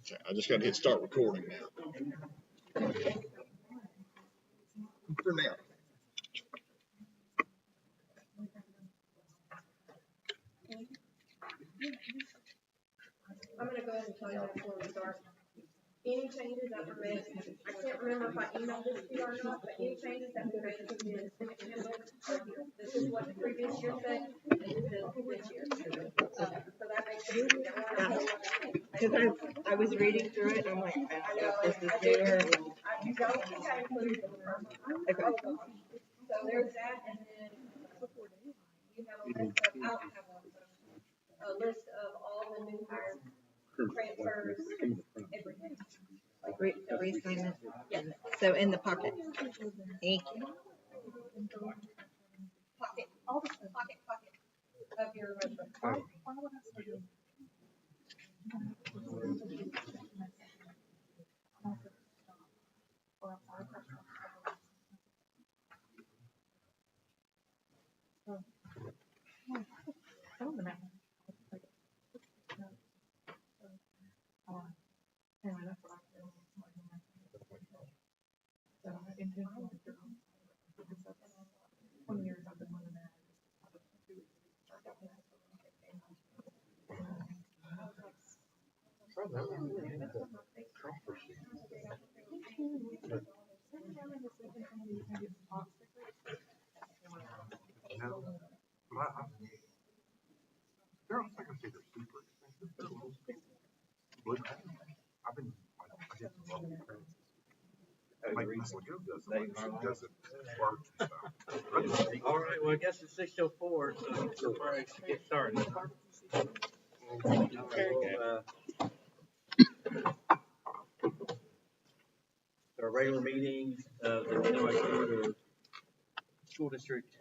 Okay, I just got to hit start recording now. For now. I'm going to go ahead and tell you before we start. Any changes that were made, I can't remember if I emailed this to you or not, but any changes that were made to the Senate handbook are here. This is what the previous year said, and this is this year. So that makes it easy. Because I was reading through it, and I'm like, I know this is there. You don't think I included the first one. Okay. So there's that, and then you have a list of, I don't have one, a list of all the new hires, transfers, everything. Reassignment. So in the pocket. Thank you. Pocket of your resume. All right, well, I guess it's 6:04, so we'll probably get started. Our regular meeting of the Anahuac School District.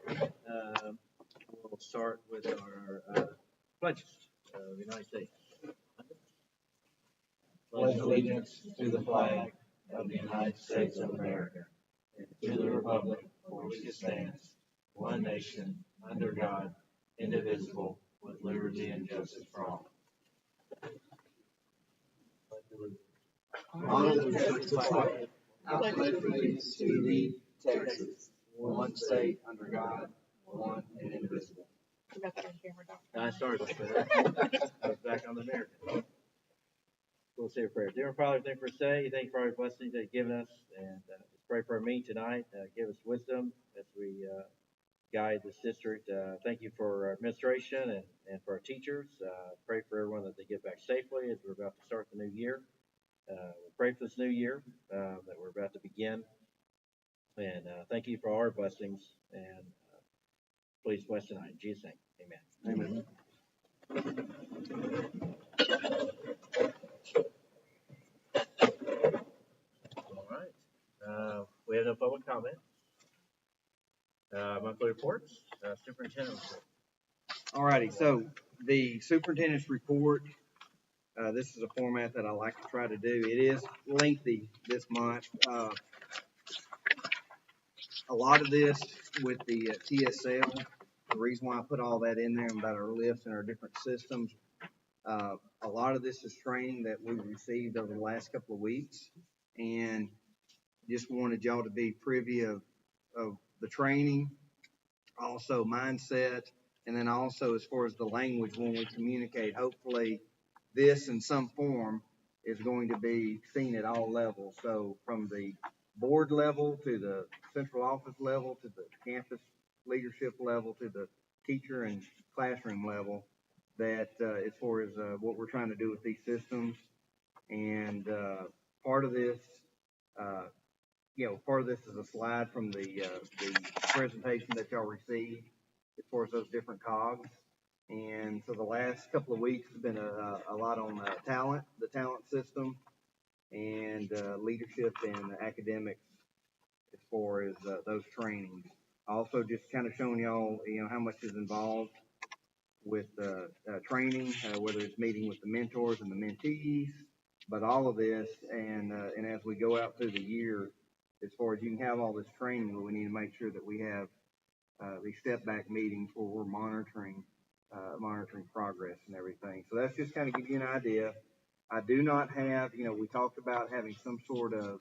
We'll start with our pledges of the United States. Pledge allegiance to the flag of the United States of America and to the republic for which it stands, one nation, under God, indivisible, with liberty and justice for all. Honor the Texas flag. I pledge allegiance to thee, Texas, one state under God, one and indivisible. Sorry about that. I was back on the American. We'll say a prayer. Dear Father, thank you for today. Thank you for our blessings that you've given us. And just pray for me tonight. Give us wisdom as we guide this district. Thank you for our administration and for our teachers. Pray for everyone that they get back safely as we're about to start the new year. We pray for this new year that we're about to begin. And thank you for all our blessings. And please bless tonight. In Jesus' name, amen. All right. We have no public comment. Monthly reports. Superintendent report. All righty. So the superintendent's report. This is a format that I like to try to do. It is lengthy this month. A lot of this with the TSL, the reason why I put all that in there about our lifts and our different systems, a lot of this is training that we've received over the last couple of weeks, and just wanted y'all to be privy of the training, also mindset, and then also as far as the language when we communicate. Hopefully this in some form is going to be seen at all levels. So from the board level to the central office level to the campus leadership level to the teacher and classroom level, that as far as what we're trying to do with these systems. And part of this, part of this is a slide from the presentation that y'all received as far as those different cogs. And so the last couple of weeks has been a lot on the talent system, and leadership and academics as far as those trainings. Also just kind of showing y'all, how much is involved with training, whether it's meeting with the mentors and the mentees, but all of this, and as we go out through the year, as far as you can have all this training, but we need to make sure that we have these step back meetings where we're monitoring monitoring progress and everything. So that's just kind of give you an idea. I do not have, we talked about having some sort of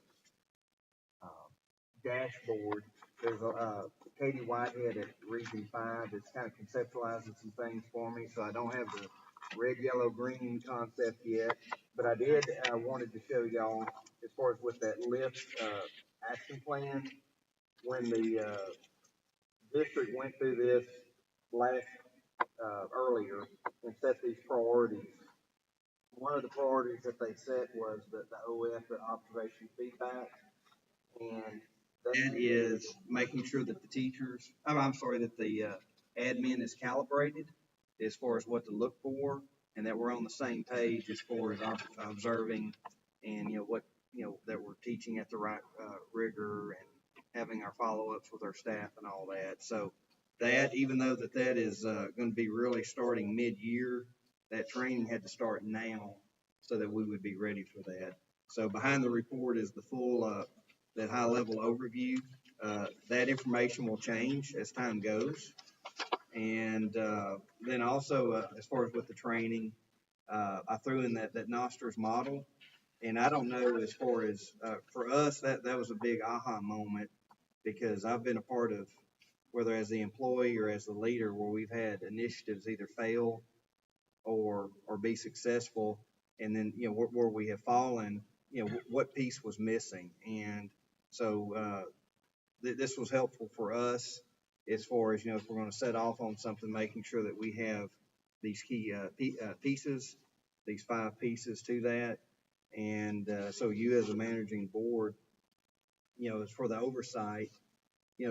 dashboard. There's Katie Whitehead at Region 5 that's kind of conceptualizing some things for me, so I don't have the red, yellow, green concept yet, but I did wanted to show y'all as far as with that LIFT action plan. When the district went through this last earlier and set these priorities, one of the priorities that they set was the OF, the observation feedback, and that is making sure that the teachers, I'm sorry, that the admin is calibrated as far as what to look for, and that we're on the same page as far as observing and, what, that we're teaching at the right rigor and having our follow-ups with our staff and all that. So that, even though that is going to be really starting mid-year, that training had to start now so that we would be ready for that. So behind the report is the full that high-level overview. That information will change as time goes. And then also, as far as with the training, I threw in that Noster's model. And I don't know, as far as, for us, that was a big aha moment, because I've been a part of, whether as the employee or as the leader, where we've had initiatives either fail or be successful. And then, where we have fallen, what piece was missing. And so this was helpful for us as far as, if we're going to set off on something, making sure that we have these key pieces, these 5 pieces to that. And so you as a managing board, as for the oversight,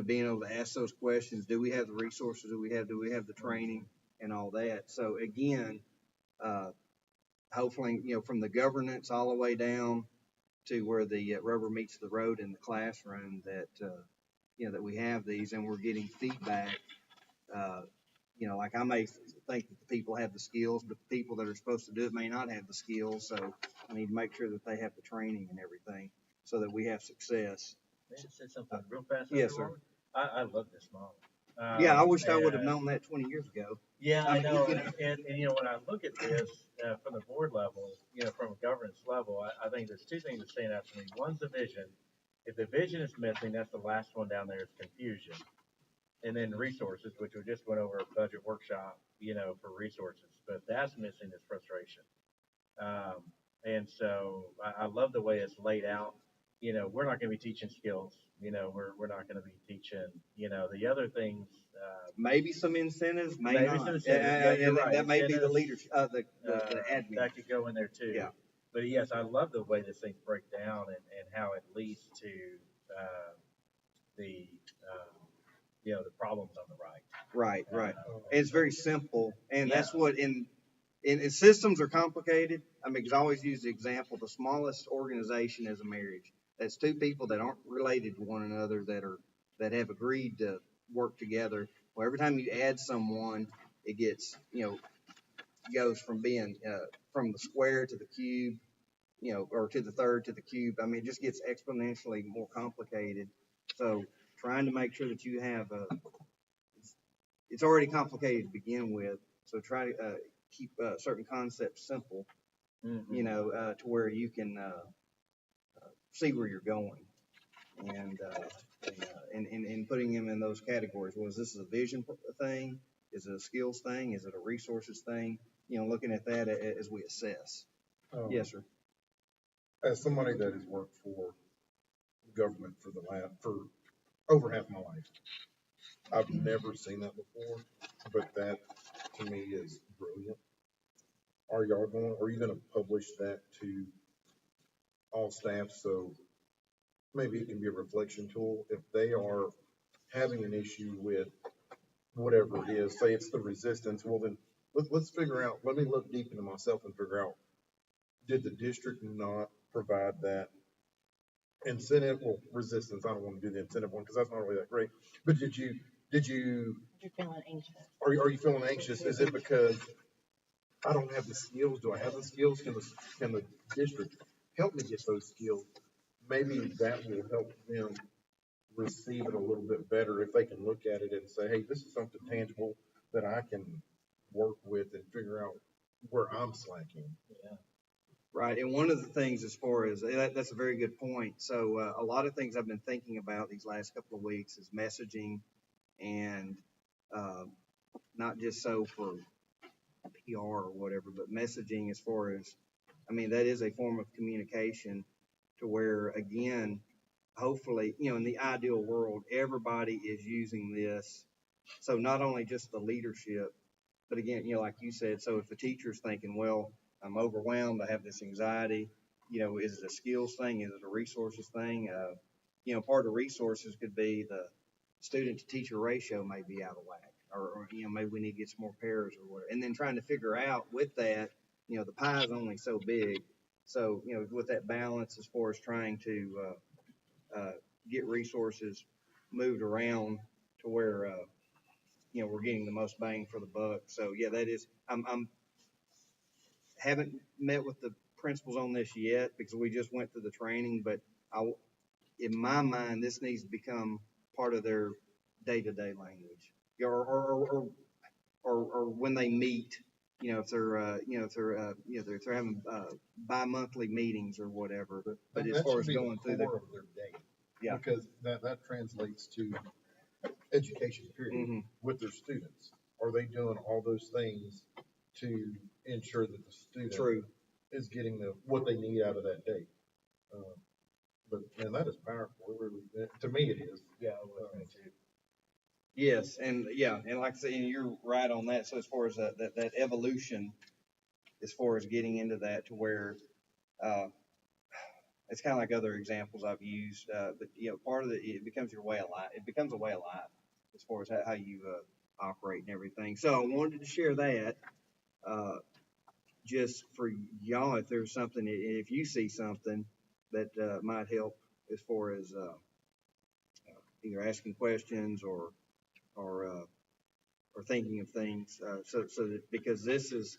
being able to ask those questions, do we have the resources, do we have the training and all that. So again, hopefully, from the governance all the way down to where the rubber meets the road in the classroom, that, that we have these and we're getting feedback. Like I may think that the people have the skills, but the people that are supposed to do it may not have the skills. So I need to make sure that they have the training and everything so that we have success. May I say something real fast? Yes, sir. I love this model. Yeah, I wish I would have known that 20 years ago. Yeah, I know. And when I look at this from the board level, from a governance level, I think there's 2 things that stand out to me. One's the vision. If the vision is missing, that's the last one down there is confusion. And then resources, which we just went over a budget workshop, for resources. But if that's missing, is frustration. And so I love the way it's laid out. We're not going to be teaching skills. We're not going to be teaching, the other things. Maybe some incentives, maybe not. Some incentives. Right. That may be the leadership, the admin. That could go in there too. Yeah. But yes, I love the way this thing breaks down and how it leads to the problems on the right. Right. It's very simple, and that's what in systems are complicated. I mean, because I always use the example: the smallest organization is a marriage. That's 2 people that aren't related to one another that have agreed to work together. Well, every time you add someone, it gets goes from being from the square to the cube, or to the third to the cube. I mean, it just gets exponentially more complicated. So trying to make sure that you have it's already complicated to begin with. So try to keep certain concepts simple, to where you can see where you're going, and putting them in those categories. Well, is this a vision thing? Is it a skills thing? Is it a resources thing? Looking at that as we assess. Yes, sir. As somebody that has worked for government for over half my life, I've never seen that before, but that to me is brilliant. Are you going to publish that to all staff, so maybe it can be a reflection tool if they are having an issue with whatever it is, say it's the resistance? Well, then let's figure out, let me look deep into myself and figure out, did the district not provide that incentive? Well, resistance, I don't want to do the incentive one because that's not really that great, but did you You're feeling anxious. are you feeling anxious? Is it because I don't have the skills? Do I have the skills? Can the district help me get those skills? Maybe that will help them receive it a little bit better if they can look at it and say, hey, this is something tangible that I can work with and figure out where I'm slacking. Right, and one of the things as far as, that's a very good point. So a lot of things I've been thinking about these last couple of weeks is messaging and uh, not just so for PR or whatever, but messaging as far as, I mean, that is a form of communication to where, again, hopefully, in the ideal world, everybody is using this. So not only just the leadership, but again, like you said, so if the teacher's thinking, well, I'm overwhelmed, I have this anxiety, is it a skills thing? Is it a resources thing? Part of the resources could be the student to teacher ratio may be out of whack, or maybe we need to get some more pairs or whatever. And then trying to figure out with that, the pie is only so big. So, with that balance as far as trying to get resources moved around to where, we're getting the most bang for the buck. So yeah, that is, I'm haven't met with the principals on this yet because we just went through the training, but in my mind, this needs to become part of their day-to-day language, or when they meet, if they're having bi-monthly meetings or whatever. But as That far should as be the going through the, core of their day. Yeah. Because that translates to education, period, Mhm. with their students. Are they doing all those things to ensure that the student True. is getting what they need out of that day? But man, that is powerful. To me, it is. Yeah, yes, and yeah, and like I said, and you're right on that. So as far as that evolution, as far as getting into that to where uh, it's kind of like other examples I've used, but part of it becomes your way of life. It becomes a way of life as far as how you operate and everything. So I wanted to share that just for y'all. If there's something, if you see something that might help as far as either asking questions or uh, or thinking of things. So that, because this is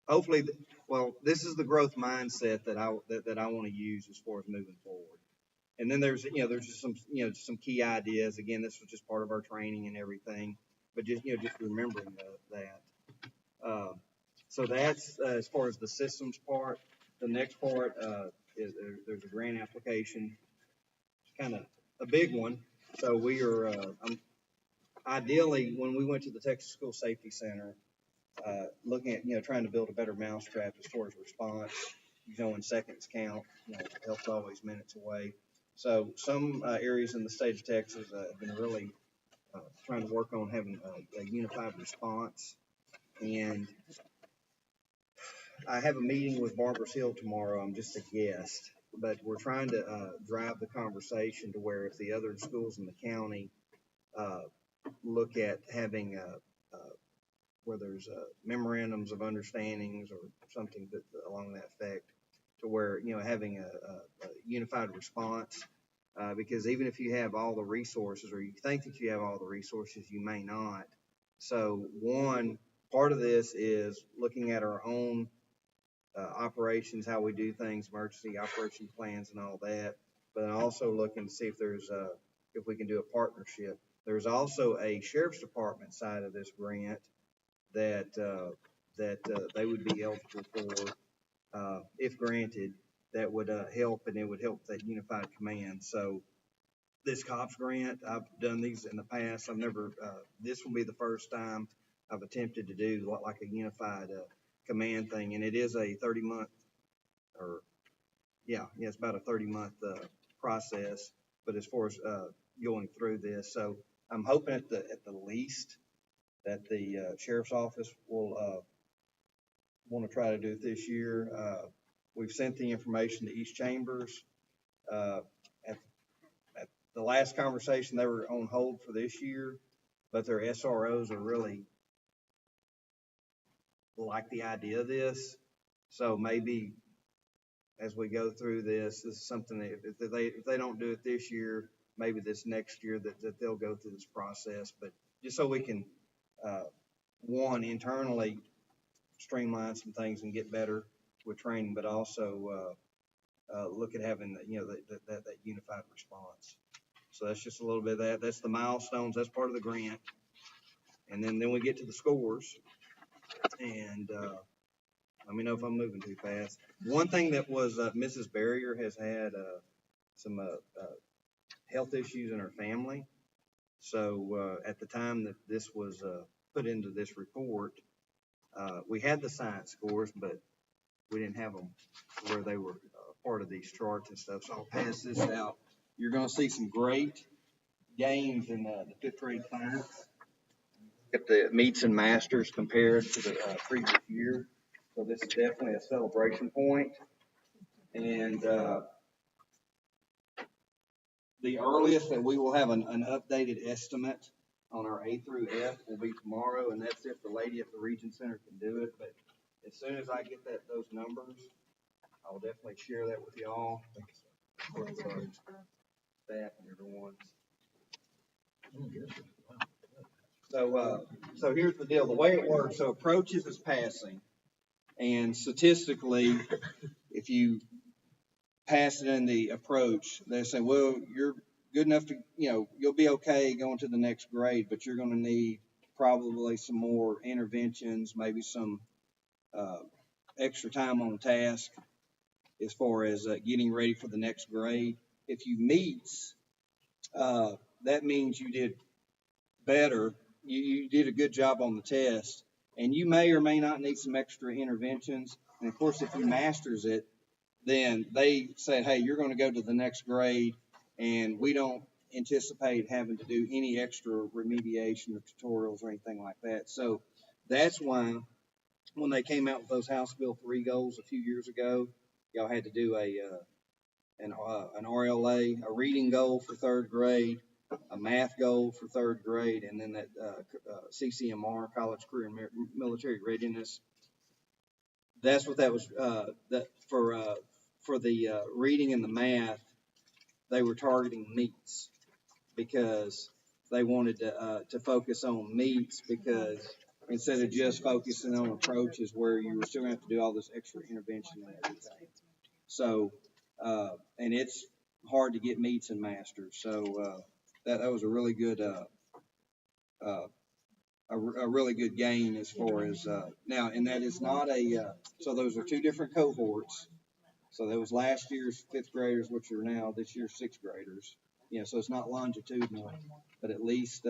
hopefully, this is the growth mindset that I want to use as far as moving forward. And then there's just some key ideas. Again, this was just part of our training and everything, but just remembering that. Uh, so that's as far as the systems part. The next part is there's a grant application, kind of a big one. So we are ideally, when we went to the Texas School Safety Center, looking at, trying to build a better mousetrap as far as response, when seconds count, help's always minutes away. So some areas in the state of Texas have been really trying to work on having a unified response. And I have a meeting with Barbers Hill tomorrow. I'm just a guest, but we're trying to drive the conversation to where if the other schools in the county look at having where there's memorandums of understandings or something along that effect, to where having a unified response, because even if you have all the resources or you think that you have all the resources, you may not. So one part of this is looking at our own operations, how we do things, emergency operation plans and all that, but also looking to see if we can do a partnership. There's also a sheriff's department side of this grant that they would be eligible for if granted. That would help, and it would help that unified command. So this COPS grant, I've done these in the past. I've never. This will be the first time I've attempted to do like a unified command thing, and it is a 30-month, or it's about a 30-month process. But as far as going through this, so I'm hoping at the least that the sheriff's office will want to try to do it this year. We've sent the information to East Chambers. At the last conversation, they were on hold for this year, but their SROs are really like the idea of this. So maybe as we go through this is something that if they don't do it this year, maybe this next year that they'll go through this process. But just so we can, one, internally streamline some things and get better with training, but also look at having that unified response. So that's just a little bit of that. That's the milestones. That's part of the grant. And then we get to the scores. And, let me know if I'm moving too fast. One thing that was, Mrs. Barrier has had, some, health issues in her family. So, at the time that this was, put into this report, we had the science scores, but we didn't have them where they were part of these charts and stuff. So I'll pass this out. You're going to see some great gains in the fifth grade science. At the meets and masters compared to the previous year. So this is definitely a celebration point. And the earliest that we will have an updated estimate on our A through F will be tomorrow, and that's if the lady at the Region Center can do it. But as soon as I get those numbers, I'll definitely share that with y'all. With our staff and everyone. So here's the deal. The way it works, so approaches is passing. And statistically, if you pass it in the approach, they say, well, you're good enough to, you'll be okay going to the next grade, but you're going to need probably some more interventions, maybe some extra time on task as far as getting ready for the next grade. If you meets, that means you did better. You did a good job on the test, and you may or may not need some extra interventions. And of course, if you masters it, then they said, hey, you're going to go to the next grade, and we don't anticipate having to do any extra remediation or tutorials or anything like that. So that's why when they came out with those House Bill 3 goals a few years ago, y'all had to do an RLA, a reading goal for third grade, a math goal for third grade, and then that CCMR, College Career and Military Readiness. That's what that was. That for the reading and the math, they were targeting meets because they wanted to focus on meets, because instead of just focusing on approaches where you were still going to have to do all this extra intervention and everything. So, and it's hard to get meets and masters. So that was a really good a really good gain as far as now, and that is not so those are two different cohorts. So that was last year's fifth graders, which are now this year's sixth graders. So it's not longitudinal, but at least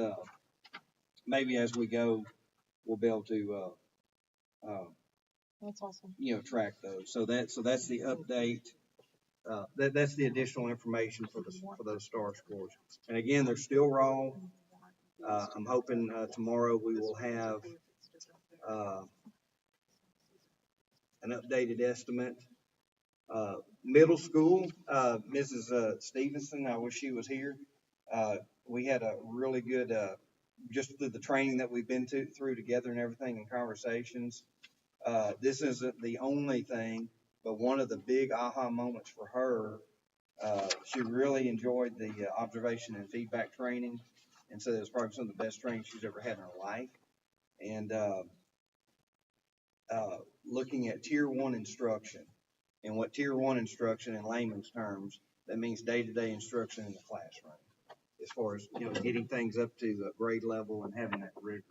maybe as we go, we'll be able to That's awesome. track those. So that's the update. That's the additional information for those star scores. And again, they're still raw. I'm hoping tomorrow we will have an updated estimate. Middle school, Mrs. Stevenson, I wish she was here. We had a really good, just through the training that we've been through together and everything and conversations. This isn't the only thing, but one of the big aha moments for her, she really enjoyed the observation and feedback training, and so it was probably some of the best training she's ever had in her life. And looking at tier 1 instruction, and what tier 1 instruction in layman's terms, that means day-to-day instruction in the classroom, as far as getting things up to grade level and having that rigor.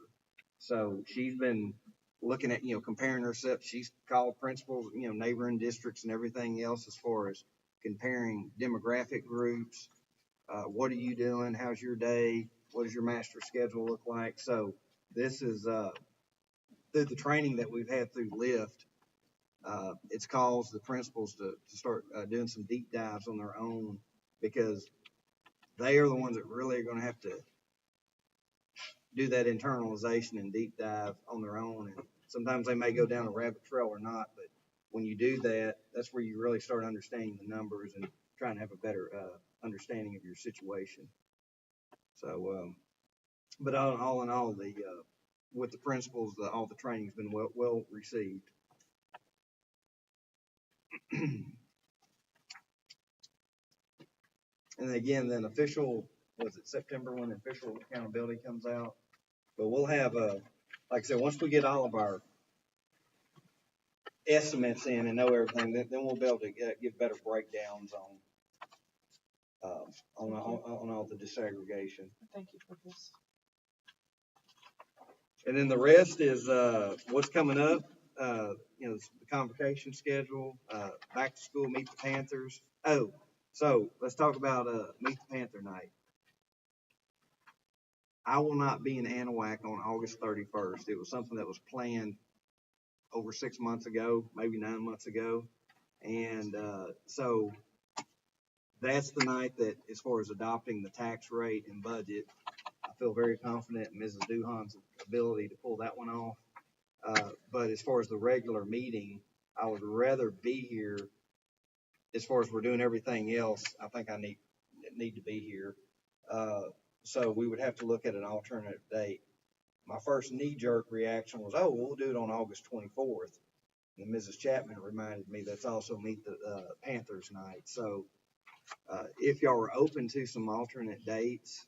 So she's been looking at comparing herself. She's called principals, neighboring districts and everything else as far as comparing demographic groups. What are you doing? How's your day? What does your master schedule look like? So this is through the training that we've had through LIFT. It's caused the principals to start doing some deep dives on their own, because they are the ones that really are going to have to do that internalization and deep dive on their own. And sometimes they may go down a rabbit trail or not, but when you do that, that's where you really start understanding the numbers and trying to have a better understanding of your situation. So, but all in all, with the principals, all the training has been well received. And again, then was it September when official accountability comes out? But we'll have like I said, once we get all of our estimates in and know everything, then we'll be able to give better breakdowns on all the disaggregation. Thank you for this. And then the rest is, what's coming up, the convocation schedule, back to school, Meet the Panthers. Oh, so let's talk about, Meet the Panther night. I will not be in Anahuac on August 31st. It was something that was planned over 6 months ago, maybe 9 months ago. And, so that's the night that, as far as adopting the tax rate and budget, I feel very confident in Mrs. Duhan's ability to pull that one off. But as far as the regular meeting, I would rather be here. As far as we're doing everything else, I think I need to be here. So we would have to look at an alternative date. My first knee-jerk reaction was, oh, we'll do it on August 24th. And Mrs. Chapman reminded me that's also Meet the Panthers night. So if y'all are open to some alternate dates,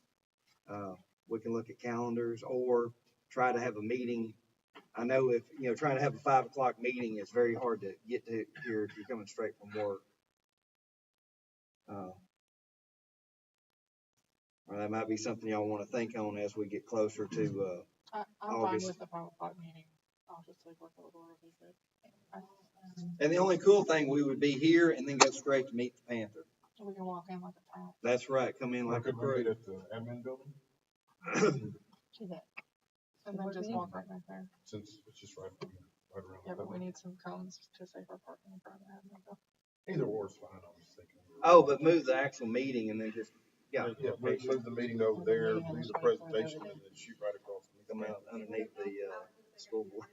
we can look at calendars or try to have a meeting. I know if, trying to have a 5 o'clock meeting is very hard to get to here if you're coming straight from work. Or that might be something y'all want to think on as we get closer to, I'm August. fine with the 5 o'clock meeting. I'll just like work over a visit. And the only cool thing, we would be here and then go straight to Meet the Panther. We can walk in like a town. That's right. Come in like a Could we crew. meet at the admin building? To that. And then just walk right back there. Since it's just right around. Yeah, the but we corner. need some cones to save our parking in front of that. Either or is fine, I was thinking. Oh, but move the actual meeting and then just, Yeah, move the meeting over there, do the presentation, and then shoot right across. come out underneath the, school board.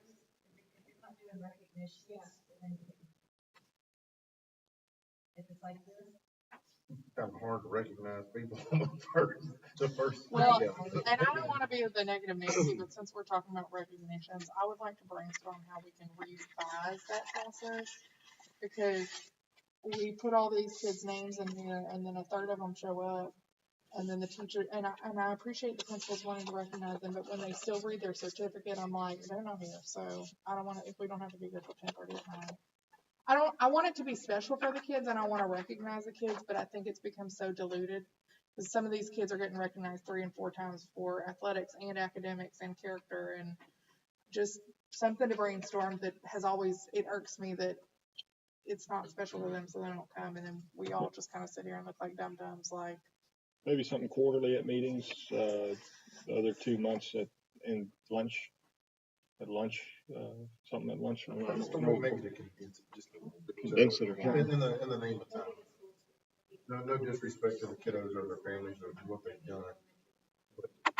If it's like this. Kind of hard to recognize people on the first. Well, yeah. and I don't want to be the negative Nancy, but since we're talking about recognitions, I would like to brainstorm how we can revise that process. Because we put all these kids' names in here and then a third of them show up. And then the teacher, and I appreciate the principals wanting to recognize them, but when they still read their certificate, I'm like, they're not here. So I don't want to, if we don't have to be there till 10:30 at night. I want it to be special for the kids and I want to recognize the kids, but I think it's become so diluted because some of these kids are getting recognized 3 and 4 times for athletics and academics and character and just something to brainstorm that has always, it irks me that it's not special to them, so they don't come. And then we all just kind of sit here and look like dum-dums, like. Maybe something quarterly at meetings, the other 2 months at lunch, something at lunch. I just don't know, maybe to condense it just a little bit. Condense it or In the name of time. No disrespect to the kiddos or their families or what they've done.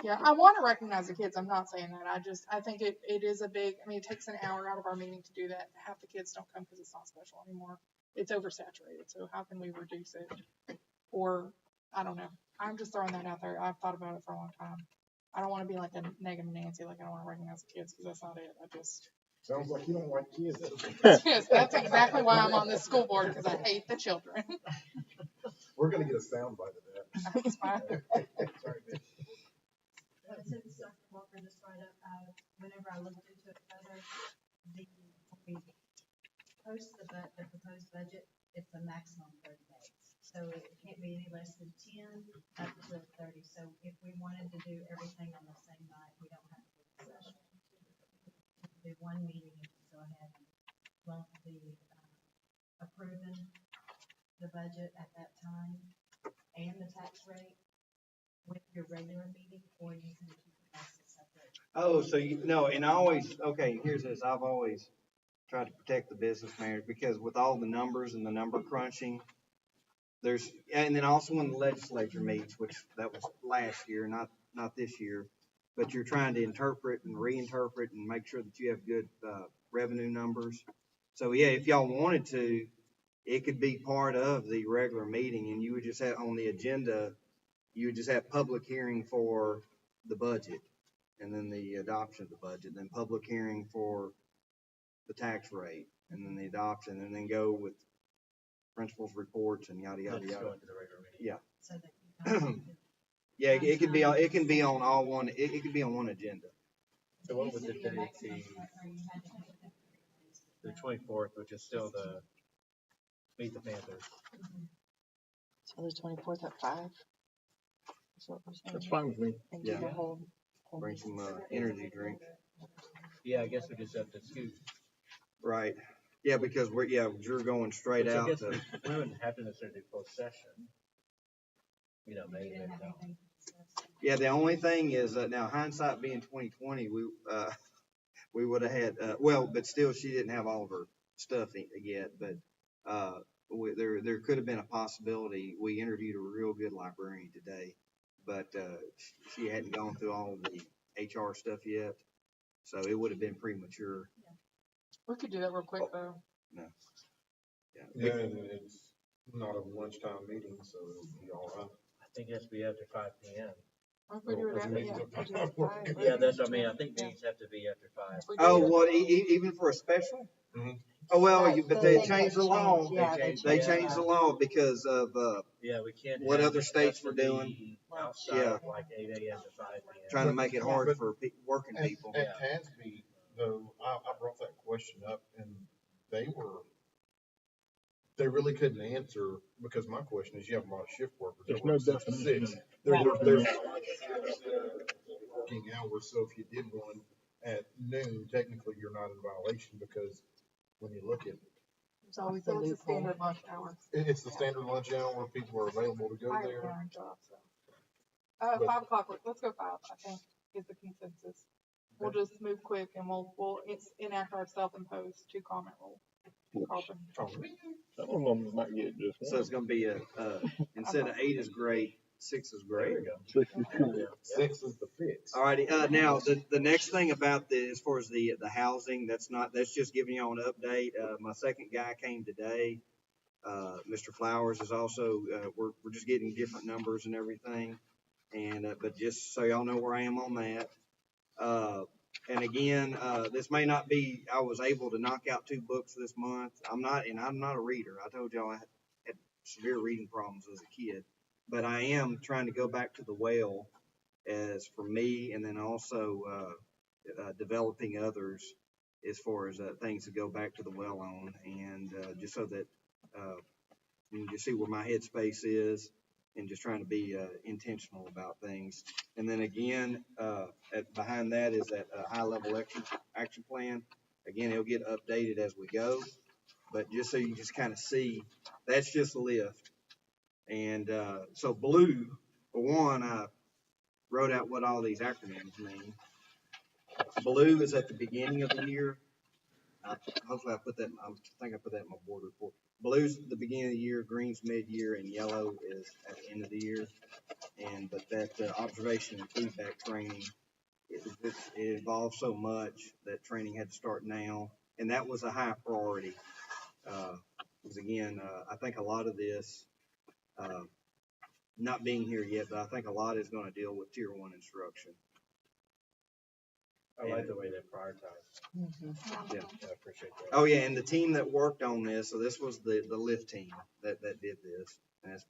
Yeah, I want to recognize the kids. I'm not saying that. I think it is a big, it takes an hour out of our meeting to do that. Half the kids don't come because it's not special anymore. It's oversaturated. So how can we reduce it? Or, I don't know. I'm just throwing that out there. I've thought about it for a long time. I don't want to be like a negative Nancy, like I don't want to recognize the kids because that's not it. I just. Sounds like you don't like kids. Yes, that's exactly why I'm on this school board because I hate the children. We're gonna get a sound bite of that. That's fine. Sorry, bitch. Since Dr. Walker just brought up, whenever I looked into it further, the proposed budget, it's a maximum 30 days. So it can't be any less than 10 up to 30. So if we wanted to do everything on the same night, we don't have to do a session. Do one meeting and go ahead and lump the approving the budget at that time and the tax rate with your regular meeting, or you can keep it as a separate. Oh, so and I always, okay, here's this, I've always tried to protect the business managers because with all the numbers and the number crunching, and then also when the legislature meets, which that was last year, not this year, but you're trying to interpret and reinterpret and make sure that you have good revenue numbers. So yeah, if y'all wanted to, it could be part of the regular meeting and you would just have on the agenda, you would just have public hearing for the budget and then the adoption of the budget, then public hearing for the tax rate and then the adoption and then go with principals reports and yada, yada, yada. Yeah. So that Yeah, it could be on all one, it could be on one agenda. So what would the date be? The 24th, which is still the Meet the Panthers. So the 24th at 5. That's what we're saying. That's fine with me. And Yeah. do the whole Bring some energy drinks. Yeah, I guess we just have to scoot. Right. Yeah, because you're going straight Which I out guess to, we wouldn't have to necessarily do closed session. You know, maybe. yeah, the only thing is, now hindsight being 2020, we would have had, but still she didn't have all of her stuff yet, but, there could have been a possibility. We interviewed a real good librarian today, but, she hadn't gone through all of the HR stuff yet, so it would have been premature. We could do that real quick though. No. Yeah, and it's not a lunchtime meeting, so it'll be all right. I think it has to be after 5 p.m. Or if we do it That's at, meetings yeah, at we do it at 5. Yeah, that's what I mean. I think meetings have to be after 5. If we do Oh, it- well, even for a special? Mhm. Oh, well, That's but the they thing changed the that law. changed, yeah, they They changed changed the law because of, Yeah, we can't. What have other it. It states has to were be doing. outside Yeah. of like 8 a.m. to 5 p.m. trying to make it hard But- for working people. At TASB, though, I brought that question up and they really couldn't answer, because my question is, you have a lot of shift workers. that There's no work 6 to definition. 6. There's working hours, so if you did one at noon, technically you're not in violation, because when you look at, It's always a standard lunch hour. it's the standard lunch hour where people are available to go I have a there. morning job, so. But- 5 o'clock, let's go 5, I think, is the consensus. We'll just move quick and we'll enact our self-imposed 2-comment rule. Carlton. Some of them might get just So it's one. gonna be instead of 8 is great, 6 is great. There you go. 62. 6 is the fix. Alrighty, now, the next thing about as far as the housing, that's just giving y'all an update. My second guy came today. Mr. Flowers is also, we're just getting different numbers and everything. And, but just so y'all know where I am on that. And again, this may not be, I was able to knock out 2 books this month. I'm not a reader. I told y'all I had severe reading problems as a kid, but I am trying to go back to the well as for me, and then also, developing others as far as, things to go back to the well on, and, just so that, you can just see where my headspace is, and just trying to be intentional about things. And then again, behind that is that high-level action plan. Again, it'll get updated as we go, but just so you just kind of see, that's just lift. And so blue, for one, I wrote out what all these acronyms mean. Blue is at the beginning of the year. Hopefully I think I put that in my board report. Blue's the beginning of the year, green's mid-year, and yellow is at the end of the year. But that observation and feedback training, it involved so much that training had to start now, and that was a high priority. Because again, I think a lot of this, not being here yet, but I think a lot is going to deal with tier 1 instruction. I like the way they prioritize. Yeah. I appreciate that. Oh yeah, and the team that worked on this, so this was the lift team that did this, and that's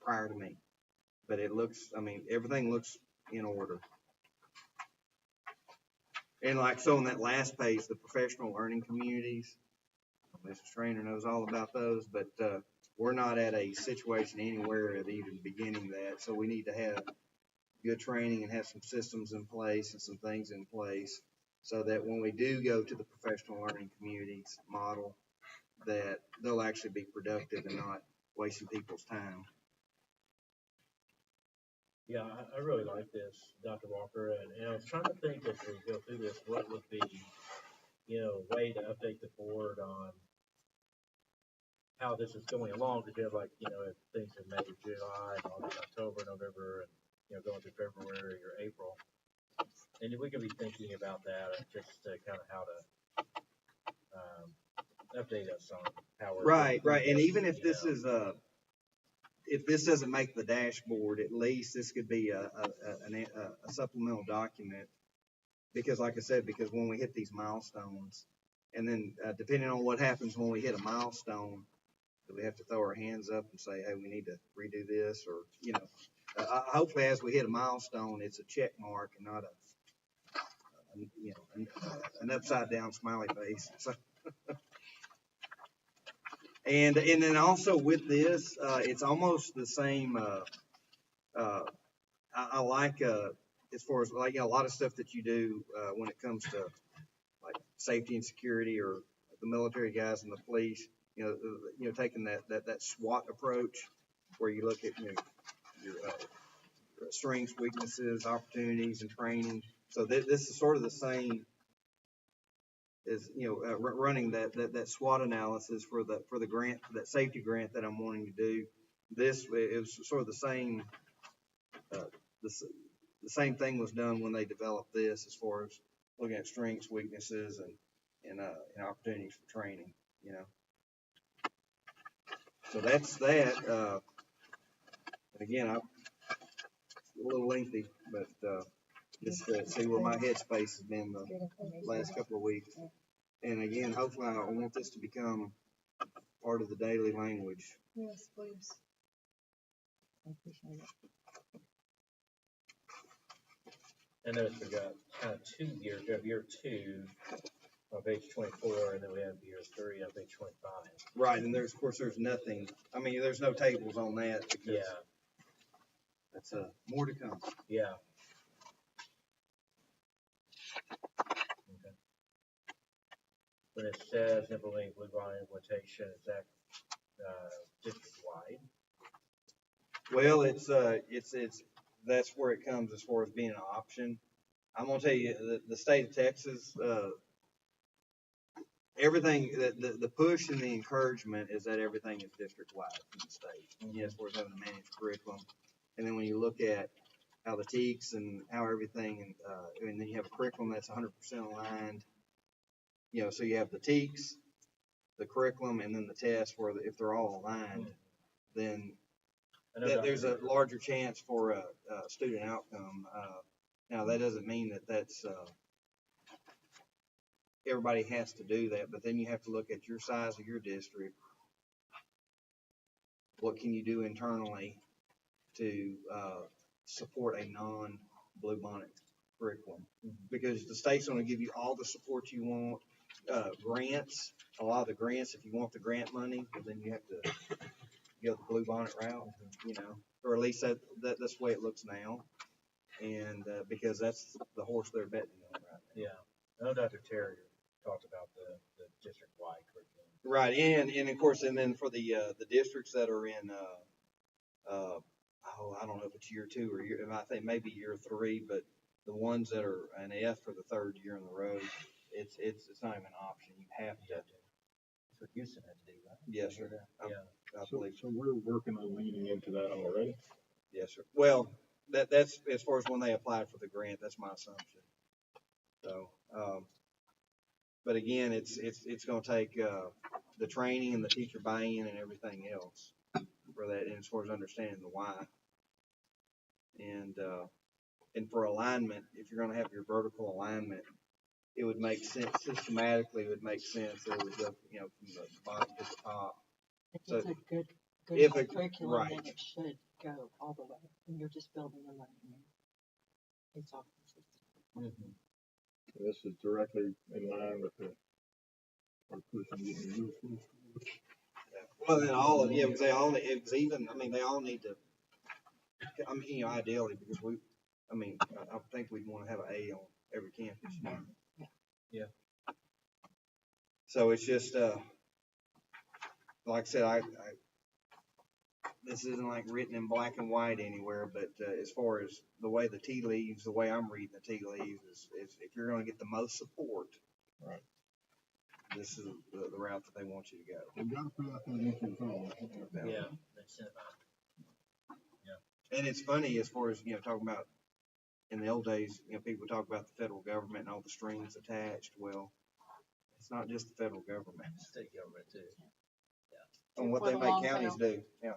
prior to me. But it looks, everything looks in order. And like so on that last page, the professional learning communities, Mrs. Trainer knows all about those, but we're not at a situation anywhere of even beginning that, so we need to have good training and have some systems in place and some things in place so that when we do go to the professional learning communities model, that they'll actually be productive and not wasting people's time. Yeah, I really like this, Dr. Walker, and I was trying to think as we go through this, what would be, a way to update the board on how this is going along, because you have if things in May, July, August, October, November, and going through February or April. And we can be thinking about that, just kind of how to update us on how we're Right. doing And this, even if this is if this doesn't make the dashboard, at least this could be a supplemental document, because like I said, because when we hit these milestones, and then depending on what happens when we hit a milestone, do we have to throw our hands up and say, hey, we need to redo this, or hopefully as we hit a milestone, it's a check mark and not an upside down smiley face. So and then also with this, it's almost the same. I like as far as like, a lot of stuff that you do, when it comes to like safety and security or the military guys and the police, taking that SWOT approach where you look at, your strengths, weaknesses, opportunities, and training. So this is sort of the same as, running that SWOT analysis for the grant, that safety grant that I'm wanting to do. This, it was sort of the same, the same thing was done when they developed this as far as looking at strengths, weaknesses, and opportunities for training, So that's that. Again, it's a little lengthy, but just to see where my headspace has been the last couple of weeks. And again, hopefully I want this to become part of the daily language. Yes, please. I appreciate it. I noticed we got kind of 2 years. We have year 2 on page 24, and then we have year 3 on page 25. Right, and of course, there's nothing. I mean, there's no tables on that because Yeah, that's more to come. yeah. Okay. When it says implementing blue line implementation, is that district wide? Well, it's that's where it comes as far as being an option. I'm gonna tell you, the state of Texas, everything, the push and the encouragement is that everything is district wide in the state. As far as having a managed curriculum, and then when you look at how the TEKS and how everything, and then you have a curriculum that's 100% aligned. So you have the TEKS, the curriculum, and then the test where if they're all aligned, then there's a larger chance for a student outcome. Now that doesn't mean that's everybody has to do that, but then you have to look at your size of your district. What can you do internally to support a non-blue bonnet curriculum? Because the state's going to give you all the support you want. Grants, a lot of the grants, if you want the grant money, then you have to go the blue bonnet route, or at least that's the way it looks now. And because that's the horse they're betting on right now. Yeah, I know Dr. Terry talked about the district-wide curriculum. Right, and of course, and then for the districts that are in, I don't know if it's year 2 or I think maybe year 3, but the ones that are an F for the 3rd year in a row, it's not even an option. You have to. That's what Houston had to do, right? Yes, sir. Yeah. I believe. So we're working on leading into that already. Yes, sir. Well, that's as far as when they applied for the grant. That's my assumption. So, but again, it's going to take the training and the teacher buy-in and everything else for that, and as far as understanding the why. And for alignment, if you're going to have your vertical alignment, it would make sense systematically. It would make sense that it would go, from the bottom to the top. If So it's a good if it- curriculum, right. then it should go all the way, and you're just building a learning. It's all consistent. This is directly in line with our push on getting the middle school. Well, then all of because they all they all need to. Ideally, because I think we'd want to have an A on every campus. Yeah. So it's just, like I said, this isn't like written in black and white anywhere, but as far as the way the tea leaves, the way I'm reading the tea leaves is if you're going to get the most support, right, this is the route that they want you to go. We got to put out that entry call. Yeah. That's it. And it's funny as far as, talking about in the old days, people talk about the federal government and all the strings attached. Well, it's not just the federal government. State government too. And what they make counties do. Yeah.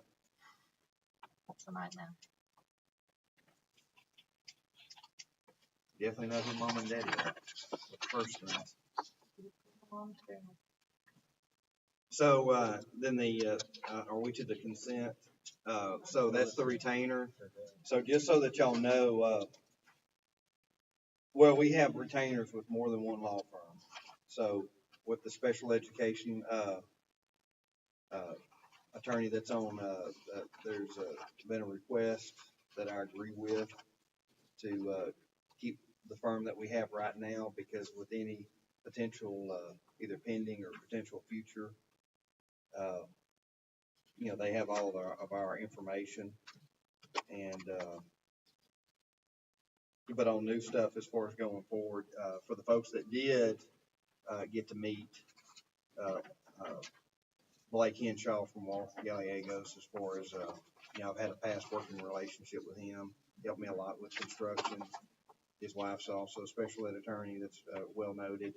That's a nightmare. Definitely know who mom and daddy are. The first things. So then are we to the consent? So that's the retainer. So just so that y'all know, well, we have retainers with more than one law firm. So with the special education attorney that's on, there's been a request that I agree with to keep the firm that we have right now, because with any potential, either pending or potential future, you know, they have all of our information. And, but on new stuff, as far as going forward, for the folks that did, get to meet, Blake Henshaw from Walter Gallegos, as far as, you know, I've had a past working relationship with him, helped me a lot with construction. His wife's also a special ed attorney that's, well noted.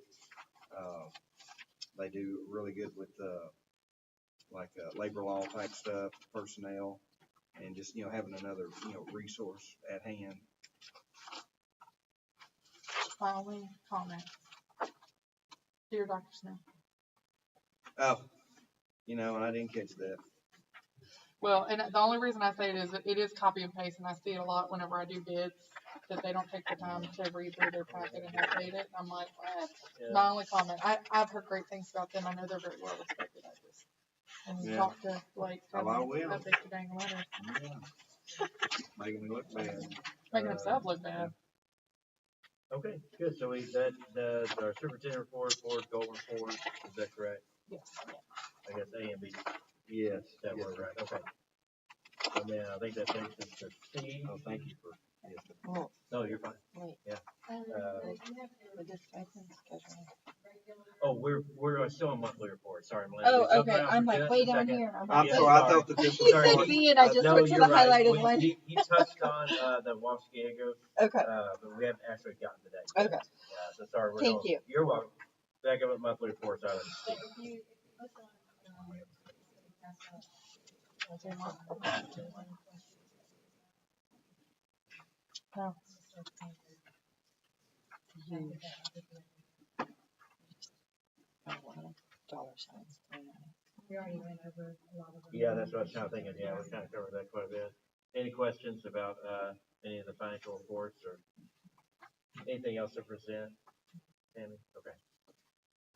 They do really good with, like, labor law type stuff, personnel, and just, you know, having another, you know, resource at hand. My only comment. Dear Dr. Smith. Oh, you know, and I didn't catch that. Well, and the only reason I say it is that it is copy and paste, and I see it a lot whenever I do bids, that they don't take the time to read through their packet and update it. I'm like, Yeah. my only comment. I've heard great things about them. I know they're very well respected at this. And you Yeah. talk to Blake, Oh, I will. update the dang letter. Yeah. Making me look bad. Making himself look bad. Okay, good. So that does our superintendent report, goal report. Is that correct? Yes. I guess A and B. Yes. That was right. Okay. And then I think that takes us to C. Oh, thank you for, Well, No, you're fine. wait. Yeah. For this stipend schedule. Oh, we're still on monthly report. Sorry, Melinda. Oh, We jumped okay. around I'm for like just way a down second. here. I'm I'm like, sorry, I thought that this he was. said part- B and I just No, went to you're the right. highlighted one. He touched on the Waskiegos, Okay, but we haven't actually gotten to that yet. okay. So sorry. Thank you. You're welcome. Back up with monthly reports out of C. No. Dollar signs. We already went over a lot of them. Yeah, that's what I was kind of thinking. Yeah, we kind of covered that quite a bit. Any questions about any of the financial reports or anything else to present? Tammy? Okay.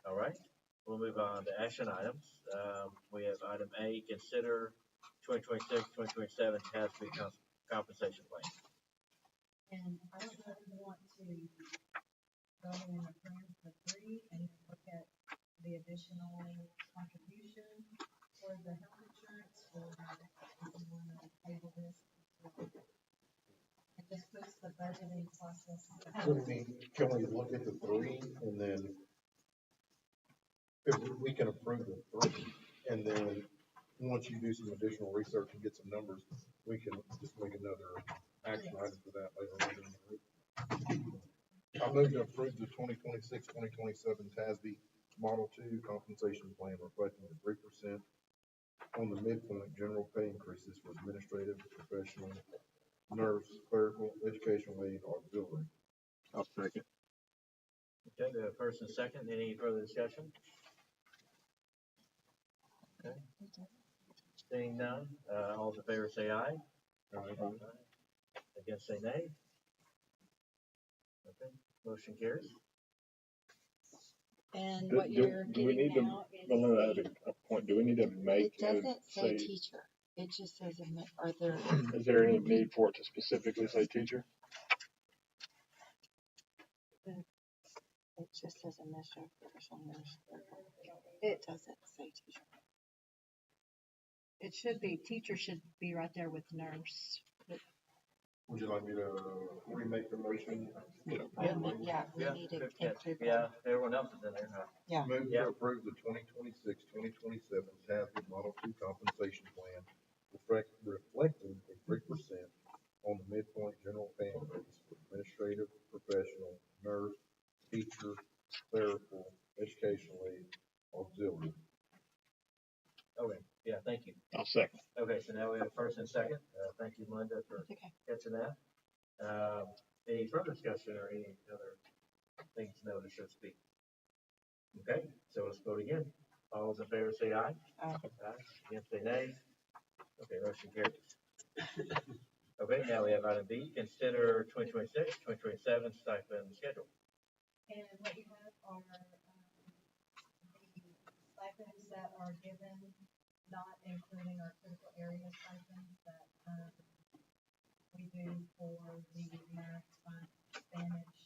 All right. We'll move on to action items. We have item A, consider 2026-2027 TASB compensation plan. And I don't know if you want to go in a plan for 3 and look at the additional contribution for the health insurance, or if you want to table this. It just puts the budgeting process. Can we look at the 3 and then if we can approve the 3 and then once you do some additional research and get some numbers, we can just make another action item for that later on in the week. I move to approve the 2026-2027 TASB Model 2 compensation plan reflecting the 3% on the midpoint general pay increases for administrative, professional, nurse, clerical, educational aid, auxiliary. I'll second. Okay, we have first and second. Any further discussion? Okay. Seeing none, all in favor say aye. Aye. Against say nay. Okay, motion carries. And what you're Do we need getting to, now Melinda, is, at a point, do we need to make, it doesn't say say, teacher. It just says, are there, is there any need for it to specifically say teacher? it just says administrative professional nurse. It doesn't say teacher. It should be, teacher should be right there with nurse. Would you like me to remake the motion? Yeah, we need to good catch. include Yeah, everyone else is in there, huh? Yeah. Move Yeah. to approve the 2026-2027 TASB Model 2 compensation plan reflecting a 3% on the midpoint general pay increase for administrative, professional, nurse, teacher, clerical, educational aid, auxiliary. Okay, yeah, thank you. I'll second. Okay, so now we have first and second. Thank you, Melinda, for Okay. catching that. Any further discussion or any other things noted, so to speak? Okay, so let's vote again. All those in favor say aye. Aye. Against say nay. Okay, motion carries. Okay, now we have item B, consider 2026-2027 stipend schedule. And what you have are, the stipends that are given, not including our critical area stipends that, we do for the math, Spanish,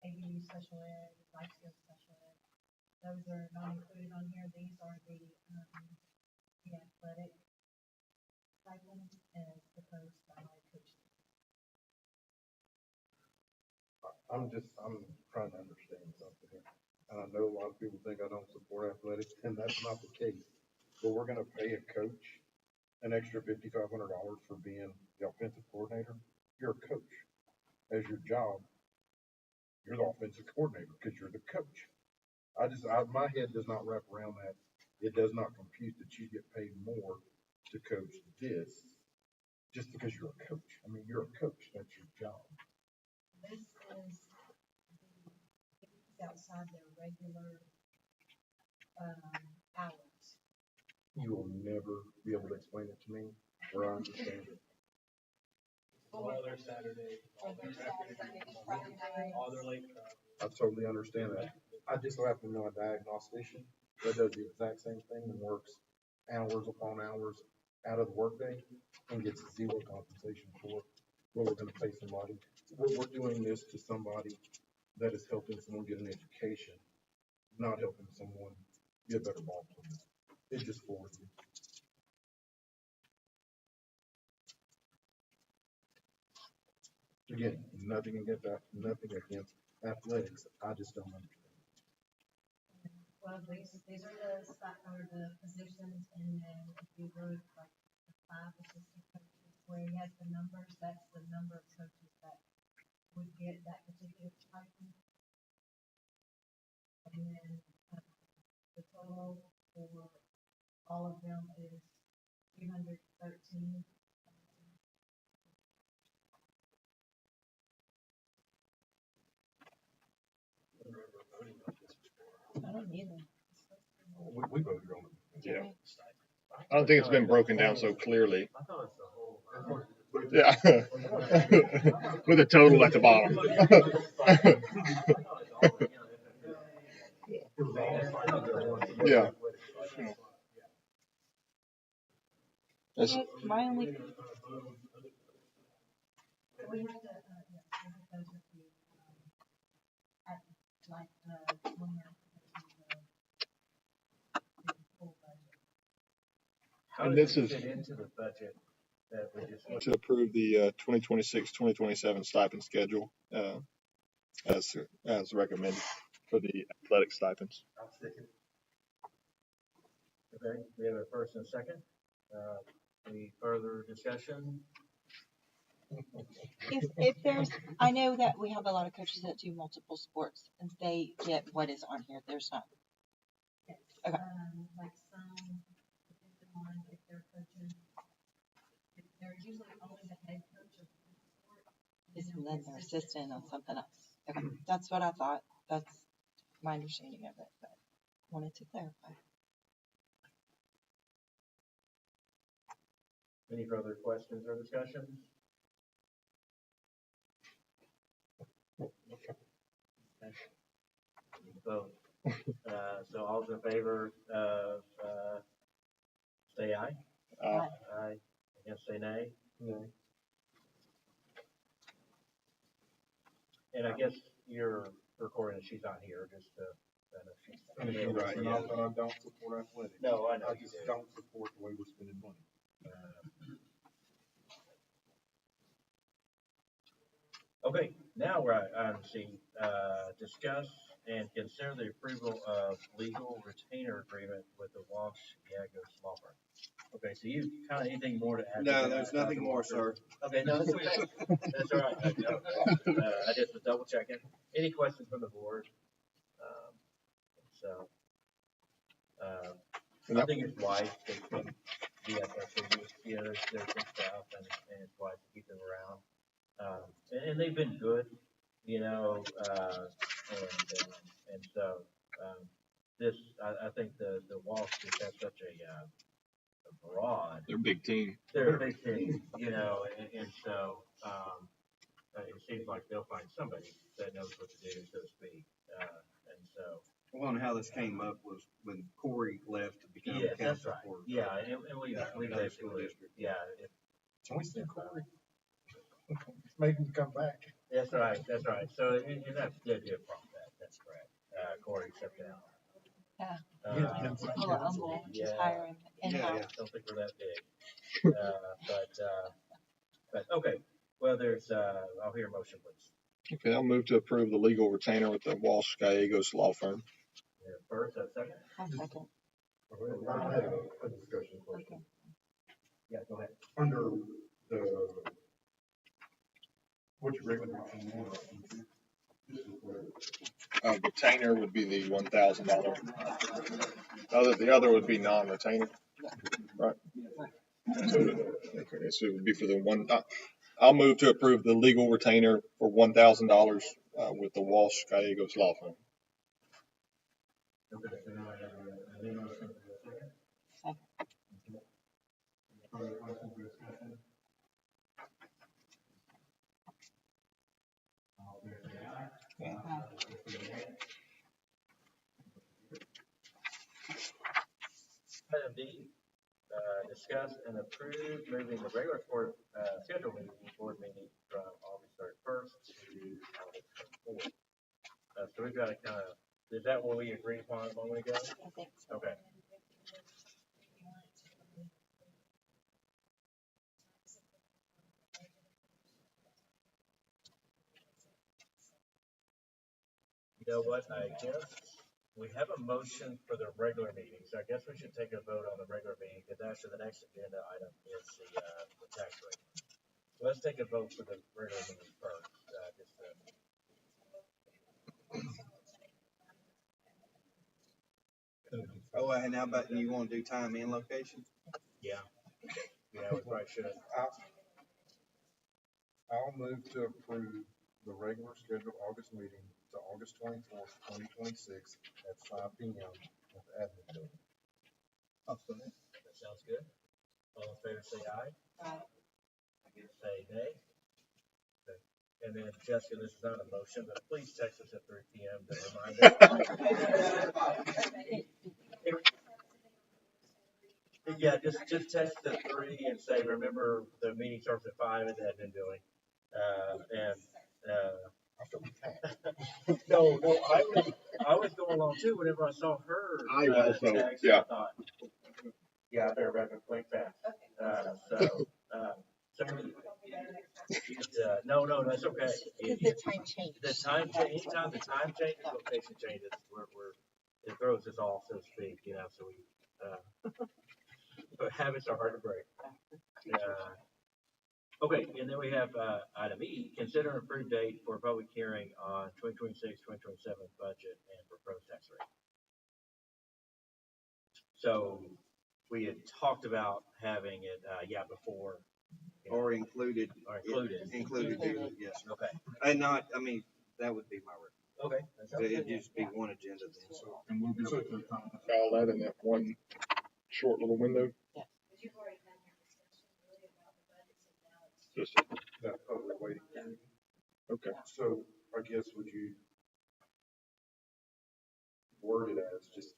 ABU special ed, life skills special ed. Those are not included on here. These are the athletic stipends as opposed to my coaching. I'm trying to understand something here. And I know a lot of people think I don't support athletics, and that's not the case. But we're gonna pay a coach an extra $5,500 for being the offensive coordinator. You're a coach. As your job, you're the offensive coordinator because you're the coach. My head does not wrap around that. It does not compute that you get paid more to coach this just because you're a coach. I mean, you're a coach. That's your job. This is outside their regular hours. You will never be able to explain it to me or I understand it. All their Saturday, all their late travel. I totally understand that. I just so happen to know a diagnostician that does the exact same thing and works hours upon hours out of the workday and gets zero compensation for it. Well, we're gonna pay somebody. We're doing this to somebody that is helping someone get an education, not helping someone be a better ball player. It just floors me. Again, nothing against that, nothing against athletics. I just don't understand. Well, these are the positions, and then if you wrote like the 5 assistant coaches, where he has the numbers, that's the number of coaches that would get that particular stipend. And then the total for all of them is 313. I don't either. We voted on it. Yeah. I don't think it's been broken down so clearly. I thought it's the whole. Yeah. With a total at the bottom. Yeah. That's, My only. We have to, those with the, at, like, when you're the full budget. How And does this it is- fit into the budget that we just. to approve the 2026-2027 stipend schedule as recommended for the athletic stipends. I'll stick it. Okay, we have a first and a second. Any further discussion? If there's, I know that we have a lot of coaches that do multiple sports and they get what is on here. There's not. Yes, Okay. like some, depending on if they're coaching, if they're usually only the head coach of the sport. And then their assistant on something else. Okay. That's what I thought. That's my understanding of it, but wanted to clarify. Any further questions or discussion? Vote. So all's in favor of, say aye. Aye. Against, say nay. No. And I guess you're recording that she's not here, just to, I know she's. And if you Right, listen, yeah. I don't support athletics. No, I know I you just do. don't support the way we're spending money. Okay, now we're at item C, discuss and consider the approval of legal retainer agreement with the Walsh Yagos Law Firm. Okay, so you kind of anything more to add? to No, that, there's nothing Dr. more, Walker? sir. Okay, no, that's okay. That's all right. I just was double checking. Any questions from the board? I think it's wise to keep the FFC, you know, there's some stuff and it's wise to keep them around. And they've been good, you know, and so, this, I think the Walsh just has such a broad. They're a big team. They're a big team, you know, and so, it seems like they'll find somebody that knows what to do, so to speak, and so. Well, and how this came up was when Corey left to become Yes, that's counsel right. for. Yeah, and we another school basically, district. yeah, Can we send Corey? Make them come back. That's right, that's right. So, and that's good, good from that, that's correct. Corey, accept that. Yeah. Uh, Full of humble, just yeah. hire him in-house. Yeah. Don't think we're that big. But, okay, well, I'll hear a motion, please. Okay, I'll move to approve the legal retainer with the Walsh Gallegos Law Firm. Yeah, first, second? I'll second. I had a discussion question. Okay. Yeah, go ahead. Under the, what's your regular routine? Retainer would be the $1,000. The other would be non-retainer. Right. Okay, so it would be for the one. I'll move to approve the legal retainer for $1,000 with the Walsh Gallegos Law Firm. Okay, so now I have a motion for a second. Second. Further questions or discussion? All fair say aye. Item D, discuss and approve moving the regular scheduled board meeting from August 31st to August 24th. So we've got to kind of, is that what we agreed upon a moment ago? I think so. Okay. You know what, I guess we have a motion for the regular meeting, so I guess we should take a vote on the regular meeting, because actually the next agenda item is the tax rate. So let's take a vote for the regular meeting first. Oh, and how about you want to do time and location? Yeah, we probably should. I'll move to approve the regular scheduled August meeting to August 24th, 2026 at 5 p.m. at the admin building. That sounds good. All in favor, say aye. Aye. Say nay. Okay. And then Jessica, this is not a motion, but please text us at 3 p.m. to remind us. Yeah, just text at 3 and say, remember, the meeting starts at 5 at the admin building. No, I was going along too. Whenever I saw her, text, yeah. I thought, yeah, I better wrap it quick fast. No, that's okay. Because the time changed. Anytime the time changes, location changes, it throws us off, so to speak, so but habits are hard to break. Okay, and then we have item E, consider an approved date for a public hearing on 2026-2027 budget and proposed tax rate. So we had talked about having it, before. Or included. Included, yes. Okay. And not, that would be my Okay. It'd just be one agenda then, so. And we'll be able to all that in that one short little window. Yeah. But you've already had your discussion really about the budgets and now it's. Just That public waiting period. okay. So I guess would you word it as just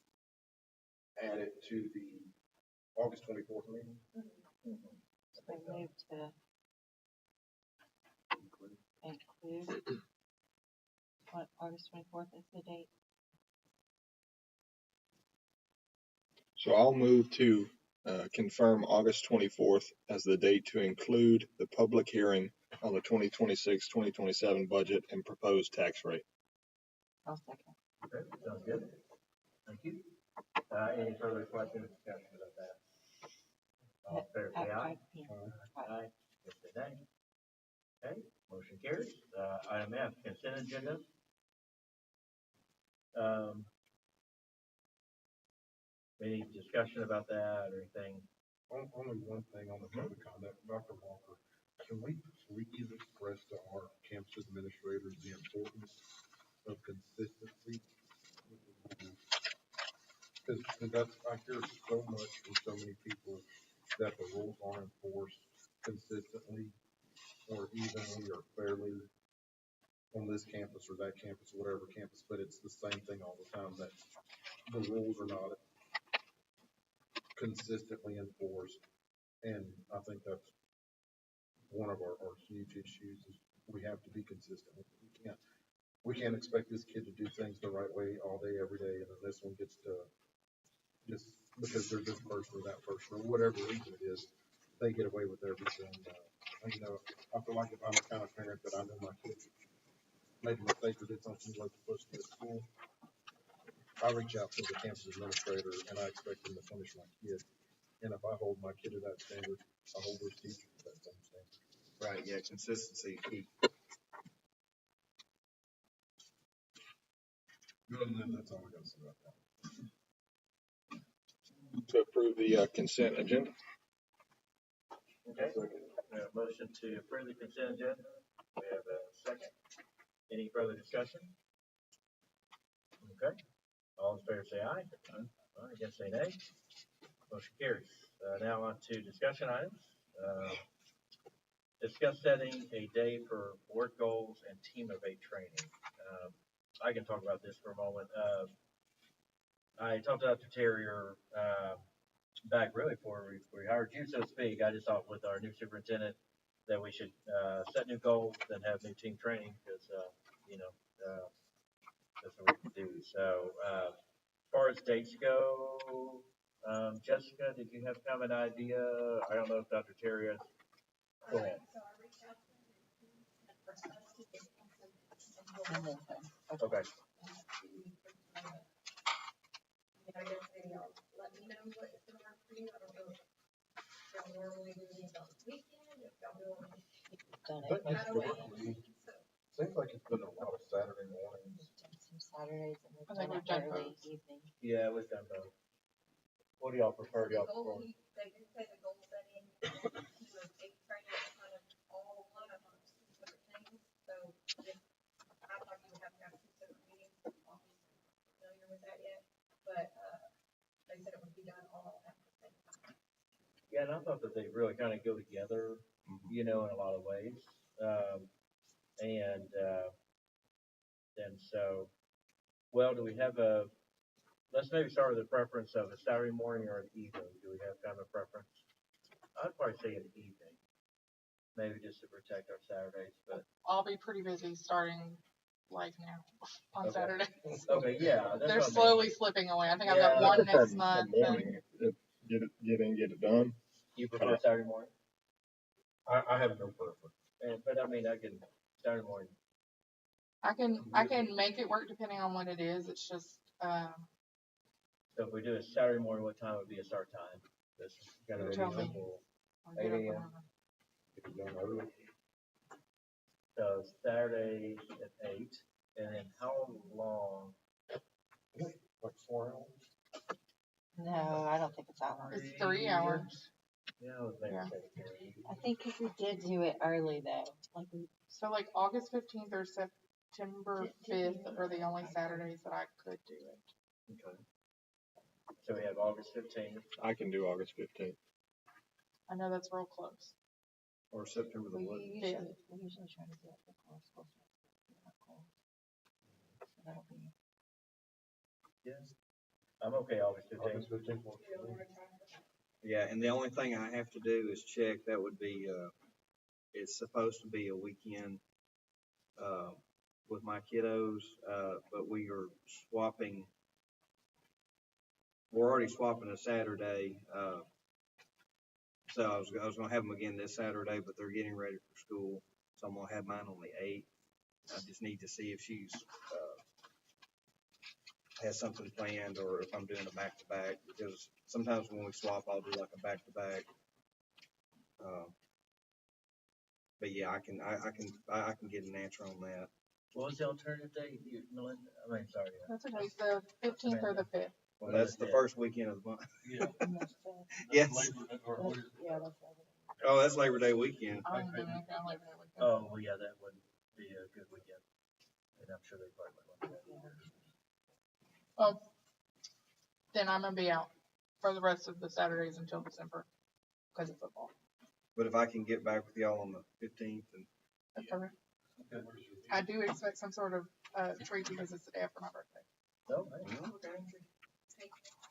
add it to the August 24th meeting? So we moved to include what, August 24th is the date. So I'll move to confirm August 24th as the date to include the public hearing on the 2026-2027 budget and proposed tax rate. I'll second. Okay, sounds good. Thank you. Any further questions or discussion about that? All in favor, say aye. 5 p.m. Aye. Yes, say nay. Okay, motion carries. Item F, consent agenda. Any discussion about that or anything? Only one thing on the code of conduct, Dr. Walker, can we please express to our campus administrators the importance of consistency? Because I hear so much from so many people that the rules aren't enforced consistently or evenly or fairly on this campus or that campus, or whatever campus, but it's the same thing all the time, that the rules are not consistently enforced. And I think that's one of our huge issues is we have to be consistent. We can't expect this kid to do things the right way all day, every day, and then this one gets to just because they're this person or that person or whatever reason it is, they get away with everything. And, you know, I feel like if I'm the kind of parent that I know my kid made a mistake or did something he wasn't supposed to do at school, I reach out to the campus administrator and I expect them to punish my kid. And if I hold my kid to that standard, I hold those teachers to that same standard. Right, yeah, consistency is key. Other than that, that's all I got to say about that. To approve the consent agenda. Okay. We have a motion to approve the consent agenda. We have a second. Any further discussion? Okay. All in favor say aye. Aye. Against say nay. Motion carries. Now on to discussion items. Discuss setting a day for work goals and team of 8 training. I can talk about this for a moment. I talked to Dr. Terrier back really before we hired you, so to speak. I just thought with our new superintendent that we should set new goals and have new team training because, that's what we can do. So as far as dates go, Jessica, did you have kind of an idea? I don't know if Dr. Terrier has. Go ahead. So I reached out to him. Okay. I guess maybe y'all let me know what it's gonna work for you. I don't know if y'all normally do these on the weekend, if y'all do them. Done That it. used to work for me. Seems like it's been a lot of Saturday mornings. Some Saturdays and I think we've we've done done early both. evening. Yeah, we've done both. What do y'all prefer? Do y'all prefer? They did say the goal setting, team of 8 training is kind of all one. I thought it was 2 separate things. So just, I thought you would have to have 2 separate meetings. Obviously, I'm not familiar with that yet, but they said it would be done all at the same time. Yeah, and I thought that they really kind of go together, in a lot of ways. And so, well, do we have let's maybe start with a preference of a Saturday morning or an evening. Do we have kind of a preference? I'd probably say an evening, maybe just to protect our Saturdays, but. I'll be pretty busy starting like now on Okay. Saturdays. Okay, yeah. They're slowly slipping away. I think I've got Yeah. one Prefer next month. morning. Get it done. You prefer Saturday morning? I have no preference. But I mean, I can, Saturday morning. I can make it work depending on what it is. It's just, So if we do a Saturday morning, what time would be a start time? That's kind of Tell me. simple. I'll get up 8 a.m. whenever. Get it done early. So Saturdays at 8, and then how long? Like 4 hours. No, I don't think it's that long. It's 3 hours. Yeah, I was maybe Yeah. saying 3. I think because we did do it early though. Like we So like August 15th or September 5th are the only Saturdays that I could do it. Okay. So we have August 15th. I can do August 15th. I know that's real close. Or September the we what? usually try to do it before school starts. So that'll be. Yes. I'm okay August 15th. August 15th works for me. Yeah, and the only thing I have to do is check, that would be, it's supposed to be a weekend, with my kiddos, but we're already swapping a Saturday, so I was gonna have them again this Saturday, but they're getting ready for school, so I'm gonna have mine on the 8th. I just need to see if she's, has something planned or if I'm doing a back-to-back, because sometimes when we swap, I'll do like a back-to-back. But yeah, I can get an answer on that. What was the alternative date, Melinda? I mean, sorry. That's okay. The 15th or the 5th. Well, that's the first weekend of the month. Yeah. Yes. Yeah, that's Oh, that's Labor Day weekend. I'm doing it on Labor Day weekend. Oh, well, yeah, that would be a good weekend. And I'm sure they probably would like that. Well, then I'm gonna be out for the rest of the Saturdays until December because of football. But if I can get back with y'all on the 15th, and That's perfect. I do expect some sort of treat because it's the day after my birthday. No, man.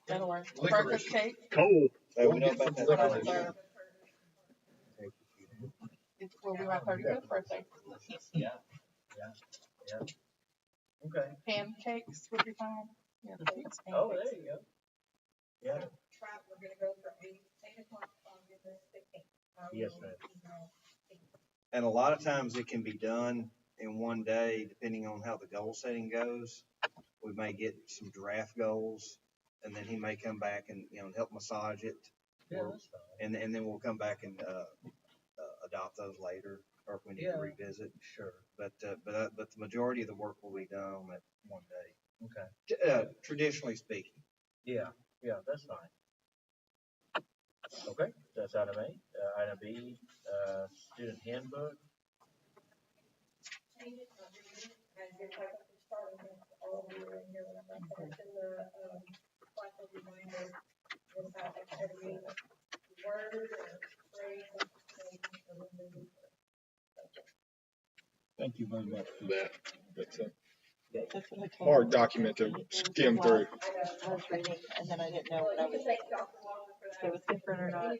That'll work. Licorice. Breakfast cake. Cold. we know about that. What I deserve. it will be my 35th birthday. Yeah. Okay. Pancakes would be fine. Yeah, cakes, Oh, pancakes. there you go. Yeah. Try, we're gonna go for 8 o'clock on the 15th. Yes, ma'am. And a lot of times it can be done in one day, depending on how the goal setting goes. We may get some draft goals, and then he may come back and, help massage it. Yeah, that's fine. And then we'll come back and, adopt those later, or if we need to revisit. Sure. But the majority of the work will be done on that one day. Okay. Traditionally speaking. Yeah, that's fine. Okay, that's item A. Item B, student handbook. Change it, not read it, as you're like, starting with all of you in here, when I'm like, in the, class will be mine, was how every word or phrase or saying, or remove. Thank you very much for that. That's a That's what I told hard him. document to skim through. I was reading, and then I didn't know what I was, if it was different or not.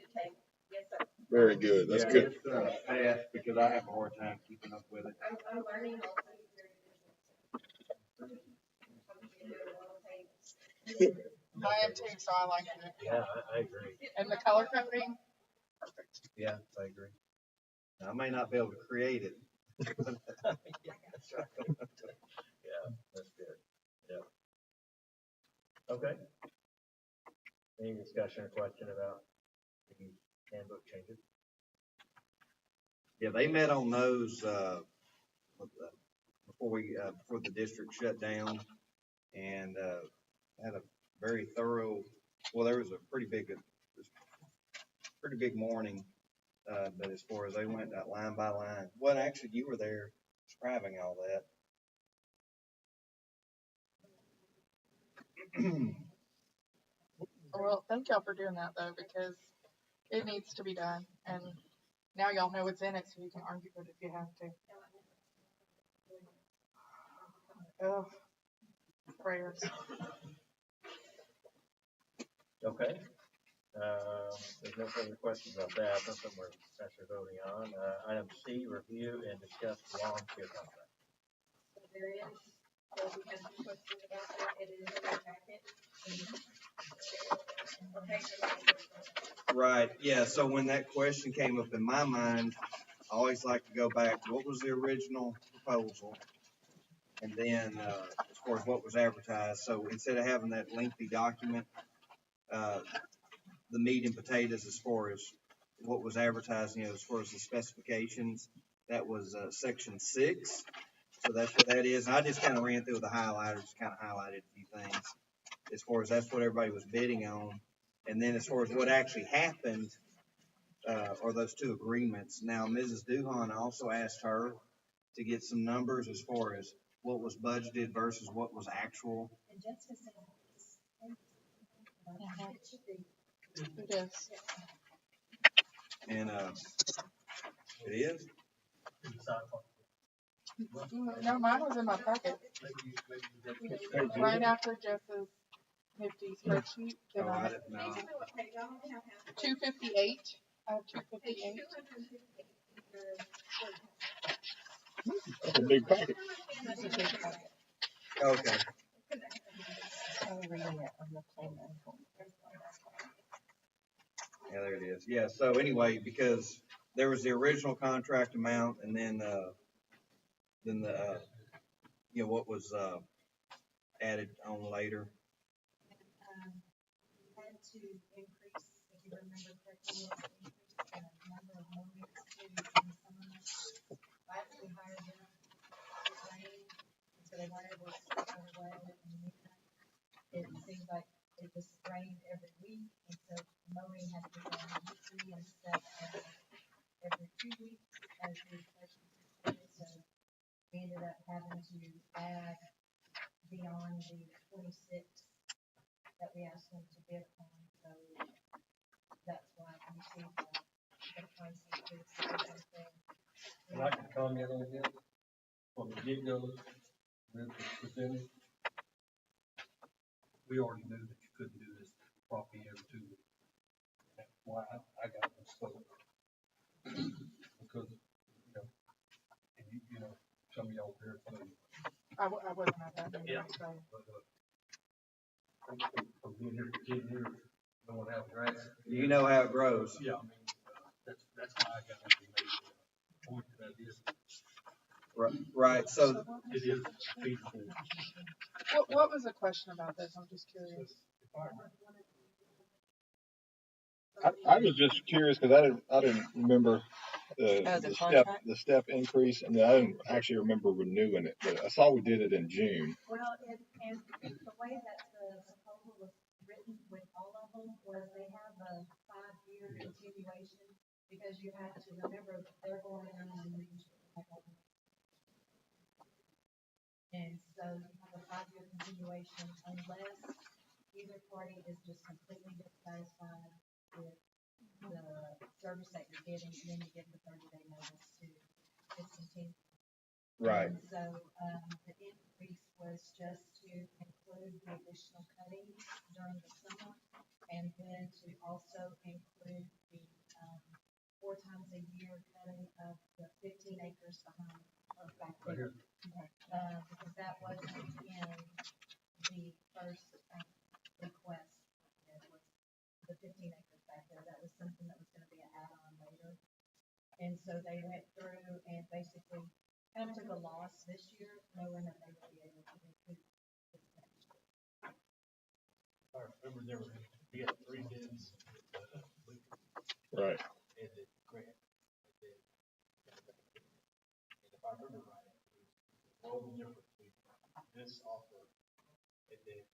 Yes, sir. Very good. That's good. It's fast because I have a hard time keeping up with it. I'm learning also. I am too, so I like it. Yeah, I agree. And the color coding, perfect. Yeah, I agree. I may not be able to create it. Yeah, that's right. Yeah, that's good. Yeah. Okay. Any discussion or question about the handbook changes? Yeah, they met on those, before the district shut down, and, had a very thorough, well, there was a pretty big morning, but as far as they went line by line, well, actually, you were there describing all that. Well, thank y'all for doing that though, because it needs to be done. And now y'all know what's in it, so you can argue with it if you have to. Oh, prayers. Okay. There's no further questions about that. That's something we're actually voting on. Item C, review and discuss volunteer contract. So there is, so we have some questions about that, it is in our packet. Okay. Right, yeah, so when that question came up in my mind, I always like to go back, what was the original proposal? And then, as far as what was advertised, so instead of having that lengthy document, the meat and potatoes as far as what was advertised, as far as the specifications, that was, section 6. So that's what that is. And I just kind of ran through the highlighters, kind of highlighted a few things as far as that's what everybody was bidding on. And then as far as what actually happened, are those two agreements. Now, Mrs. Duhan also asked her to get some numbers as far as what was budgeted versus what was actual. And Jessica said It is. And, it is. No, mine was in my packet. Right after Jess's nifty spreadsheet, then Oh, I I, didn't know. 258. I have 258. That's a big packet. It's a big packet. Okay. I was reading it on the plane. Yeah, there it is. Yeah, so anyway, because there was the original contract amount and then the, what was, added on later. had to increase, if you remember correctly, increase the number of moments to in the summer months. Last we hired them to train, and so they weren't able to start right away. And it seems like it just rained every week, and so mowing had to be done weekly instead of every 2 weeks as the questions did. So we ended up having to add beyond the 26 that we asked them to bid on, so that's why we see the price increase. And I can comment on this, from the get-go, with the percentage. We already knew that you couldn't do this property every 2 weeks. That's why I got this spoke. Because some of y'all here, so, I wasn't at that meeting, Yeah. so. but, from being here for 10 years, knowing how grass. You know how it grows. Yeah, I mean, that's why I got up and made the point that I did. Right, so It is feasible. What was the question about this? I'm just curious. I was just curious because I didn't remember the contract? the step increase, and I didn't actually remember renewing it, but I saw we did it in June. Well, and the way that the proposal was written with all of them was they have a 5-year continuation, because you have to remember that they're going in and making sure they have all the. And so you have a 5-year continuation unless either party is just completely dissatisfied with the service that you're getting, and then you get the 30-day notice to discontinue. right. And so, the increase was just to include the additional cutting during the summer, and then to also include the, 4 times a year cutting of the 15 acres behind or back there. Because that wasn't in the first, request. It was the 15 acres back there. That was something that was gonna be an add-on later. And so they went through and basically kind of took a loss this year, knowing that they would be able to recoup this next year. I remember there was, we had 3 bids. Right. And the grant. And if I remember right, it was well the difference between this offer and then,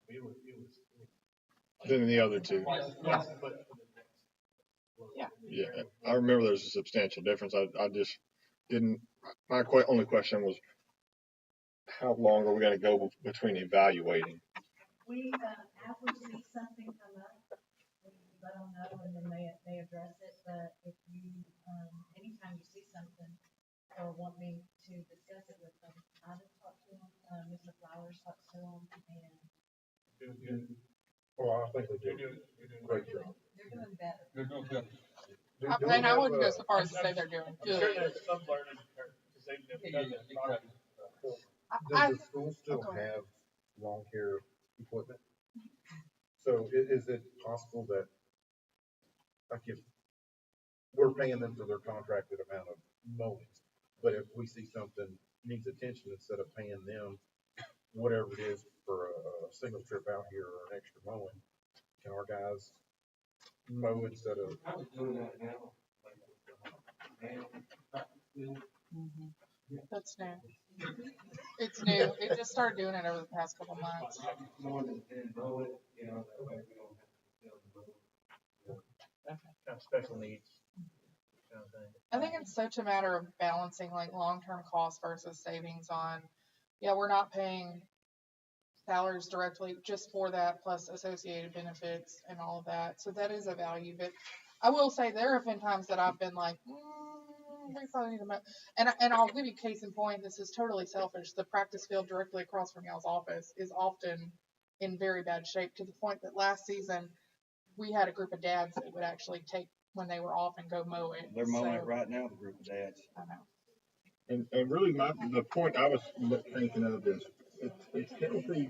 it was. Than the other two. Yeah. But for the next. Yeah. Yeah, I remember there's a substantial difference. I just didn't. My only question was, how long are we going to go between evaluating? We, as we see something come up, we let them know and then they address it. But if you, anytime you see something or want me to discuss it with them, I just talk to them, Mr. Flowers talks to them, and Well, I think they do a great job. they're doing better. They're doing good. And I wouldn't go so far as to say they're doing I'm sure good. there's some learning curve, because they've never done that product. Does the school still have lawn care equipment? So is it possible that, like, if we're paying them for their contracted amount of mowings, but if we see something needs attention, instead of paying them whatever it is for a single trip out here or an extra mowing, can our guys mow instead of? I was doing that now. That's new. It's new. It just started doing it over the past couple months. More than mow it, you know, that way we don't have to. Kind of special needs. Kind of thing. I think it's such a matter of balancing like long-term costs versus savings on, yeah, we're not paying salaries directly just for that plus associated benefits and all of that. So that is a value. But I will say there have been times that I've been like, we probably need to mow. And I'll give you case in point. This is totally selfish. The practice field directly across from y'all's office is often in very bad shape, to the point that last season we had a group of dads that would actually take when they were off and go mow it. They're mowing it So, right now, the group of dads. I know. And really, the point I was thinking of is it's healthy.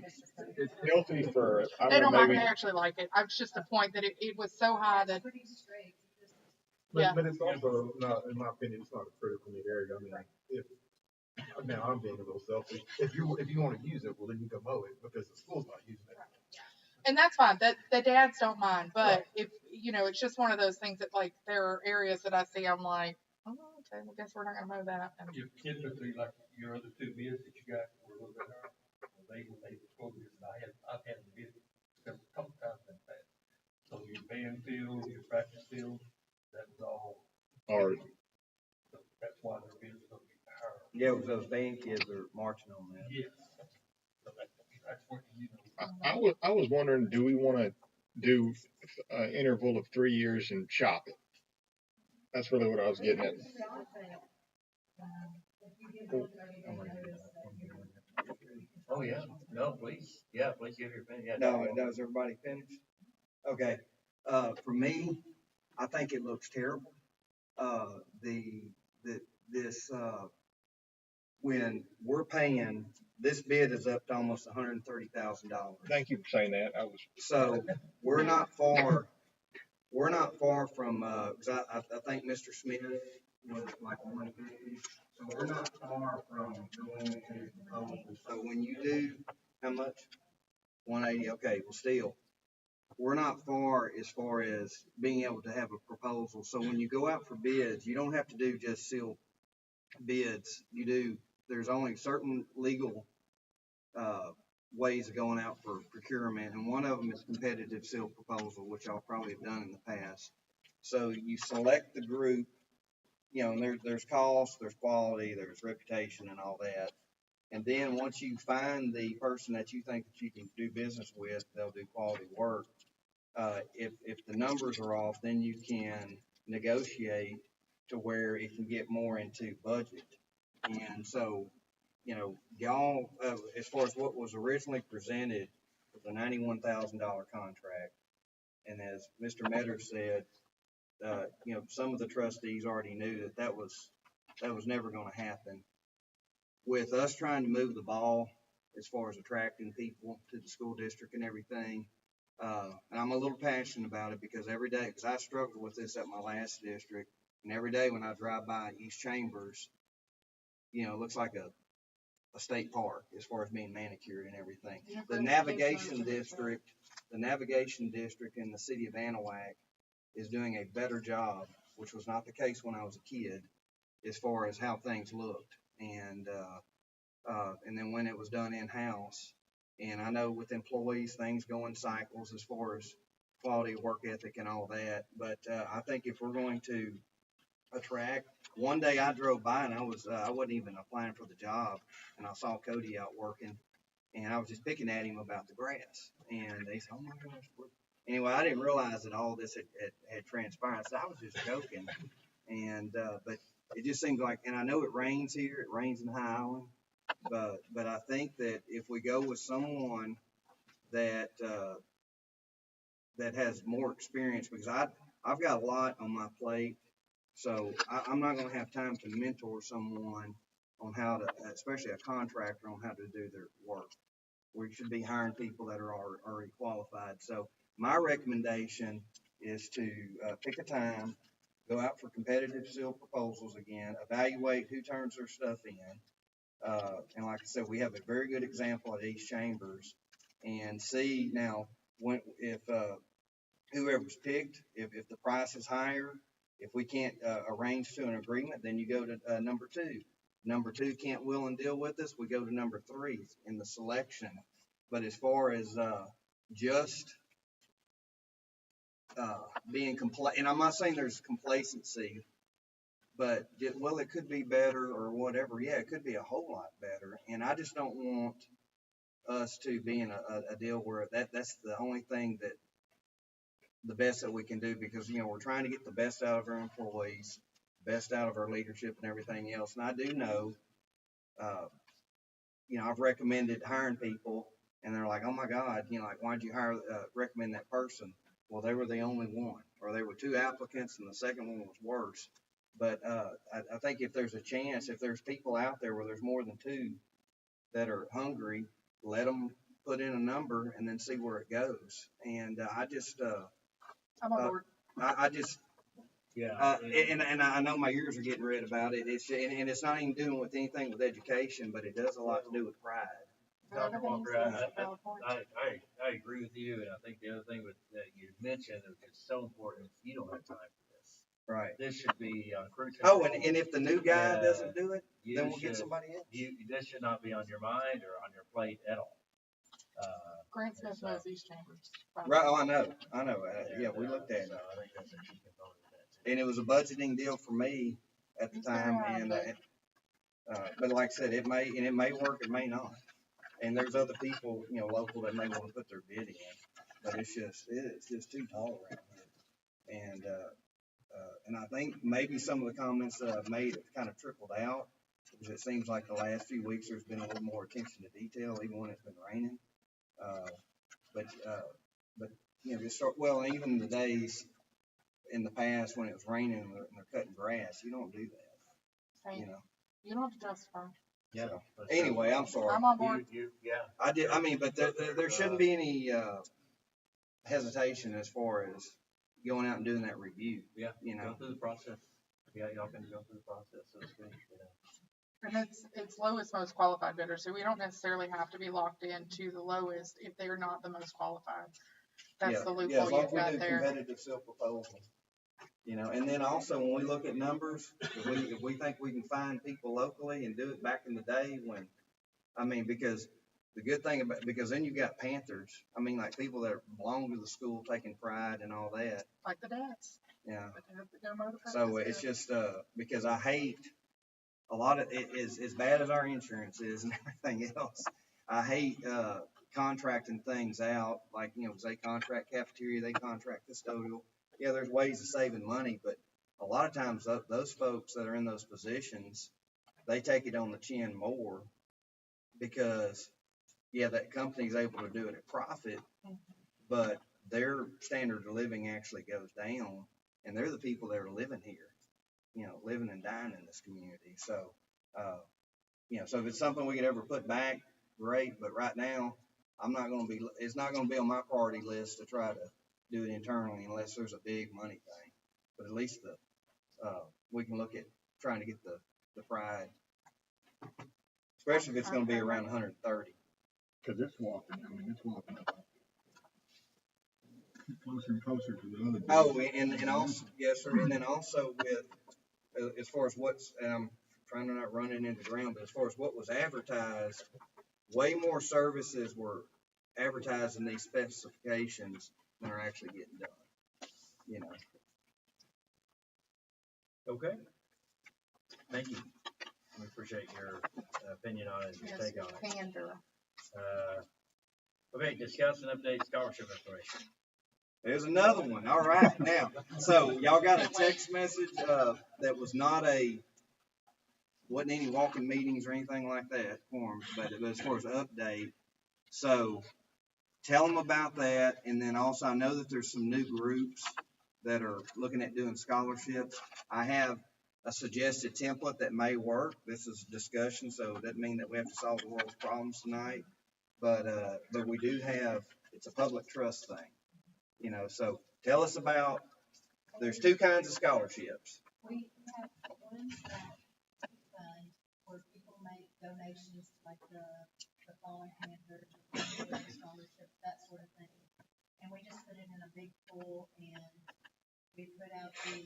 It's healthy for. They don't mind. They actually like it. It's just the point that it was so high that. Pretty straight. Yeah. But it's also not, in my opinion, it's not a critical need area. I mean, like, if, now I'm being a little selfish, if you want to use it, well, then you can mow it because the school's not using it. And that's fine. That the dads don't mind, but if you know, it's just one of those things that like there are areas that I see. I'm like, oh, okay, well, guess we're not gonna mow that. And You typically, like your other 2 bids that you got were a little bit higher. When they quoted this, and I've had them bid a couple times in the past. So your band field, your practice field, that was all. All right. So that's why their bids are gonna be higher. Yeah, it was those band kids are marching on that. Yes. So that's what you know. I was wondering, do we want to do an interval of 3 years and chop it? That's really what I was getting at. Oh, yeah. No, please. Yeah, please give your opinion. Yeah, No, is everybody finished? Okay, for me, I think it looks terrible. when we're paying, this bid is up to almost $130,000. Thank you for saying that. I was, So we're not far from, 'cause I think Mr. Smith was like 150. So we're not far from going into proposals. So when you do, how much? 180, okay, well still, we're not far as being able to have a proposal. So when you go out for bids, you don't have to do just sealed bids. There's only certain legal, ways of going out for procurement, and one of them is competitive sealed proposal, which y'all probably have done in the past. So you select the group, and there's cost, there's quality, there's reputation and all that. And then once you find the person that you think that you can do business with, they'll do quality work. If the numbers are off, then you can negotiate to where it can get more into budget. And so, y'all, as far as what was originally presented, was a $91,000 contract. And as Mr. Metter said, some of the trustees already knew that was never going to happen. With us trying to move the ball as far as attracting people to the school district and everything, and I'm a little passionate about it because every day, because I struggled with this at my last district, and every day when I drive by East Chambers, it looks like a state park as far as being manicured and everything. The navigation district in the city of Anahuac is doing a better job, which was not the case when I was a kid, as far as how things looked. And then when it was done in-house, and I know with employees, things go in cycles as far as quality of work ethic and all that. But I think if we're going to attract, one day I drove by and I wasn't even applying for the job, and I saw Cody out working, and I was just picking at him about the grass, and they said, "Oh my gosh." Anyway, I didn't realize that all this had transpired, so I was just joking. And but it just seems like, and I know it rains here, it rains in High Island, but I think that if we go with someone that has more experience, because I've got a lot on my plate, so I'm not going to have time to mentor someone on how to, especially a contractor, on how to do their work. We should be hiring people that are already qualified. So my recommendation is to pick a time, go out for competitive sealed proposals again, evaluate who turns their stuff in. And like I said, we have a very good example at East Chambers, and see now if whoever's picked, if the price is higher, if we can't arrange to an agreement, then you go to number two. Number two can't will and deal with us, we go to number three in the selection. But as far as just being and I'm not saying there's complacency, but it could be better or whatever. Yeah, it could be a whole lot better. And I just don't want us to be in a deal where that's the only thing that the best that we can do, because we're trying to get the best out of our employees, best out of our leadership and everything else. And I do know, I've recommended hiring people, and they're like, "Oh my God, like, why'd you recommend that person?" Well, they were the only one, or there were two applicants, and the second one was worse. But I think if there's a chance, if there's people out there where there's more than two that are hungry, let them put in a number and then see where it goes. And I'm on board. And I know my ears are getting red about it. And it's not even doing with anything with education, but it does a lot to do with pride. Dr. Walker, I agree with you, and I think the other thing that you mentioned is so important is you don't have time for this. Right. This should be on cruise Oh, control. and if the new guy doesn't do it, then we'll get somebody else. This should not be on your mind or on your plate at all. Grant Smith knows East Chambers. Right. Oh, I know. We looked at it. So I think that's a key component of that too. And it was a budgeting deal for me at the time. And but like I said, it may work, it may not. And there's other people, local, that may want to put their bid in, but it's just too tall around here. And I think maybe some of the comments that I've made have kind of trickled out, because it seems like the last few weeks there's been a little more attention to detail, even when it's been raining. But even the days in the past when it was raining and they're cutting grass, you don't do that. Hey, you don't have to justify. Yeah. So, anyway, I'm sorry. I'm on board. I mean, but there shouldn't be any, hesitation as far as going out and doing that review. Yeah, You know, go through the process. Yeah, y'all can go through the process, so to speak, you know. And it's lowest most qualified bidder, so we don't necessarily have to be locked into the lowest if they're not the most qualified. That's the yeah, loophole as long you've as we got do there. competitive self-proposal. You know, and then also when we look at numbers, if we think we can find people locally and do it back in the day when, I mean, because the good thing about, because then you got Panthers, I mean, like people that belong to the school taking pride and all that. Like the dads. Yeah. The dads that go motor So practice, it's just, because I hate a lot of it is as bad as our insurance is and everything else. I hate, contracting things out, like, you know, they contract cafeteria, they contract custodial. Yeah, there's ways of saving money, but a lot of times those folks that are in those positions, they take it on the chin more because, yeah, that company's able to do it at profit, but their standard of living actually goes down, and they're the people that are living here, you know, living and dying in this community. So, you know, so if it's something we could ever put back, great, but right now, it's not gonna be on my priority list to try to do it internally unless there's a big money thing. But at least we can look at trying to get the pride, especially if it's gonna be around 130. Cause it's walking up. Closer and closer to the other. Oh, and also, yes, sir, and then also with, as far as what's, and I'm trying to not run it into the ground, but as far as what was advertised, way more services were advertised in these specifications than are actually getting done, you know. Okay. Thank you. We appreciate your opinion on it, your yes, take on it. pander. Okay, discuss and update scholarship information. There's another one. All right. Now, so y'all got a text message that was not wasn't any walking meetings or anything like that for them, but it was as far as an update. So tell them about that. And then also, I know that there's some new groups that are looking at doing scholarships. I have a suggested template that may work. This is a discussion, so it doesn't mean that we have to solve the world's problems tonight. But we do have, it's a public trust thing, you know, so tell us about, there's two kinds of scholarships. We have one that fund where people make donations like the Fallen Panthers, scholarships, that sort of thing. And we just put it in a big pool and we put out the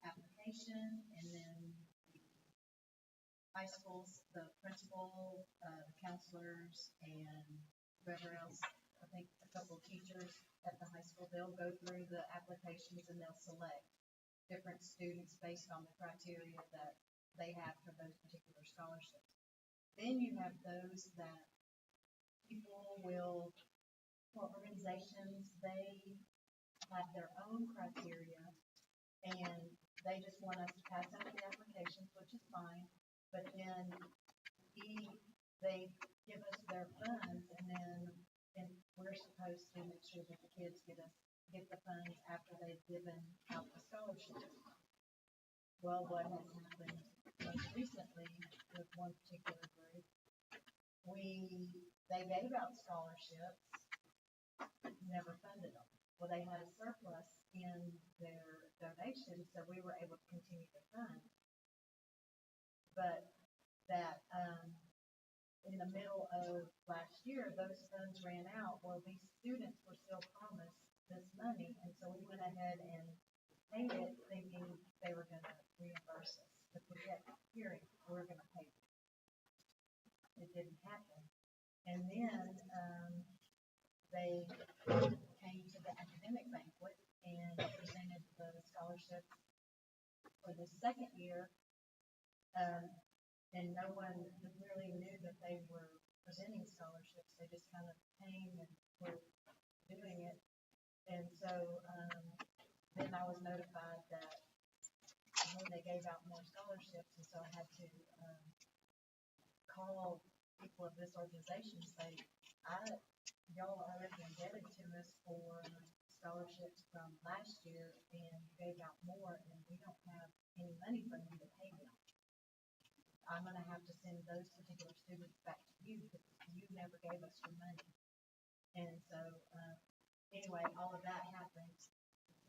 application, and then the high schools, the principal, the counselors, and whoever else, I think a couple of teachers at the high school, they'll go through the applications and they'll select different students based on the criteria that they have for those particular scholarships. Then you have those that people will, or organizations, they have their own criteria and they just want us to pass out the applications, which is fine, but then they give us their funds and we're supposed to make sure that the kids get the funds after they've given out the scholarships. Well, what has happened most recently with one particular group, they gave out scholarships, never funded them. Well, they had a surplus in their donations, so we were able to continue to fund. But that, in the middle of last year, those funds ran out. Well, these students were still promised this money, and so we went ahead and paid it thinking they were going to reimburse us. But we kept hearing we're going to pay it. It didn't happen. And then they came to the academic banquet and presented the scholarships for the second year, and no one really knew that they were presenting scholarships. They just kind of came and were doing it. And so then I was notified that they gave out more scholarships, and so I had to call people of this organization and say, y'all are already indebted to us for scholarships from last year, and you gave out more, and we don't have any money from you to pay them. I'm gonna have to send those particular students back to you because you never gave us your money. And so, anyway, all of that happened.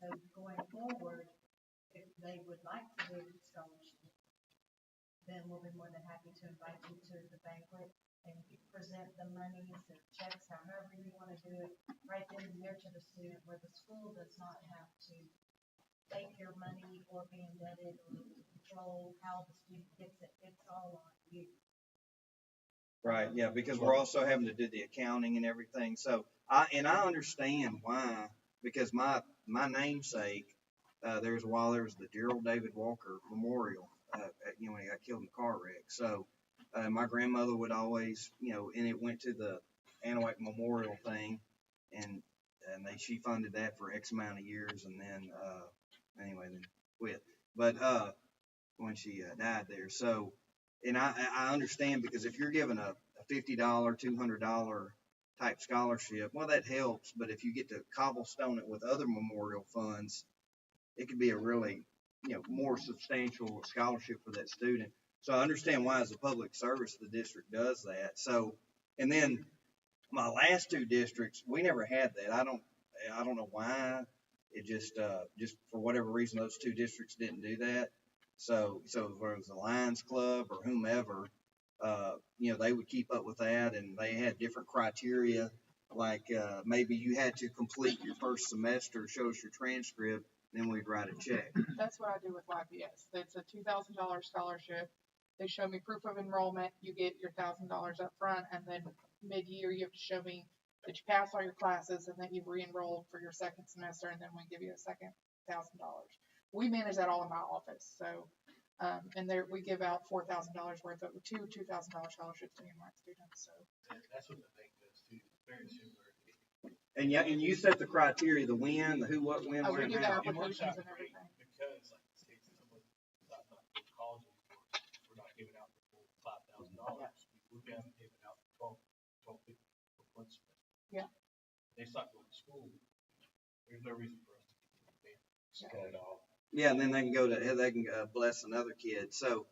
So going forward, if they would like to do scholarship, then we'll be more than happy to invite you to the banquet and present the monies or checks, however you want to do it, right then and there to the student, where the school does not have to take your money or be indebted or control how the student gets it. It's all on you. Right, yeah, because we're also having to do the accounting and everything. So I understand why, because my namesake, there was the Gerald David Walker Memorial, when he got killed in a car wreck. So, my grandmother would always, and it went to the Anahuac Memorial thing, and she funded that for X amount of years, and then, then quit. But, when she died there. So, and I understand, because if you're given a $50, $200 type scholarship, well, that helps. But if you get to cobblestone it with other memorial funds, it could be a really, more substantial scholarship for that student. So I understand why, as a public service, the district does that. So, and then my last two districts, we never had that. I don't know why. It just for whatever reason, those two districts didn't do that. So whether it was the Lions Club or whomever, they would keep up with that, and they had different criteria. Like, maybe you had to complete your first semester, show us your transcript, then we'd write a check. That's what I do with YPS. It's a $2,000 scholarship. They show me proof of enrollment. You get your $1,000 up front, and then mid-year you have to show me that you passed all your classes and that you've re-enrolled for your second semester, and then we give you a second $1,000. We manage that all in my office. So, and there we give out $4,000 worth of two $2,000 scholarships to any of my students. So That's what the bank does too. Very similar. And yeah, and you set the criteria, the when, the who, what, when, where, we and do the how. applications and everything. Because, like, say someone not college anymore, we're not giving out the full $5,000. We've been giving out $12,50 for one semester. Yeah. They stop going to school. There's no reason for us to keep it off. Yeah, and then they can bless another kid. So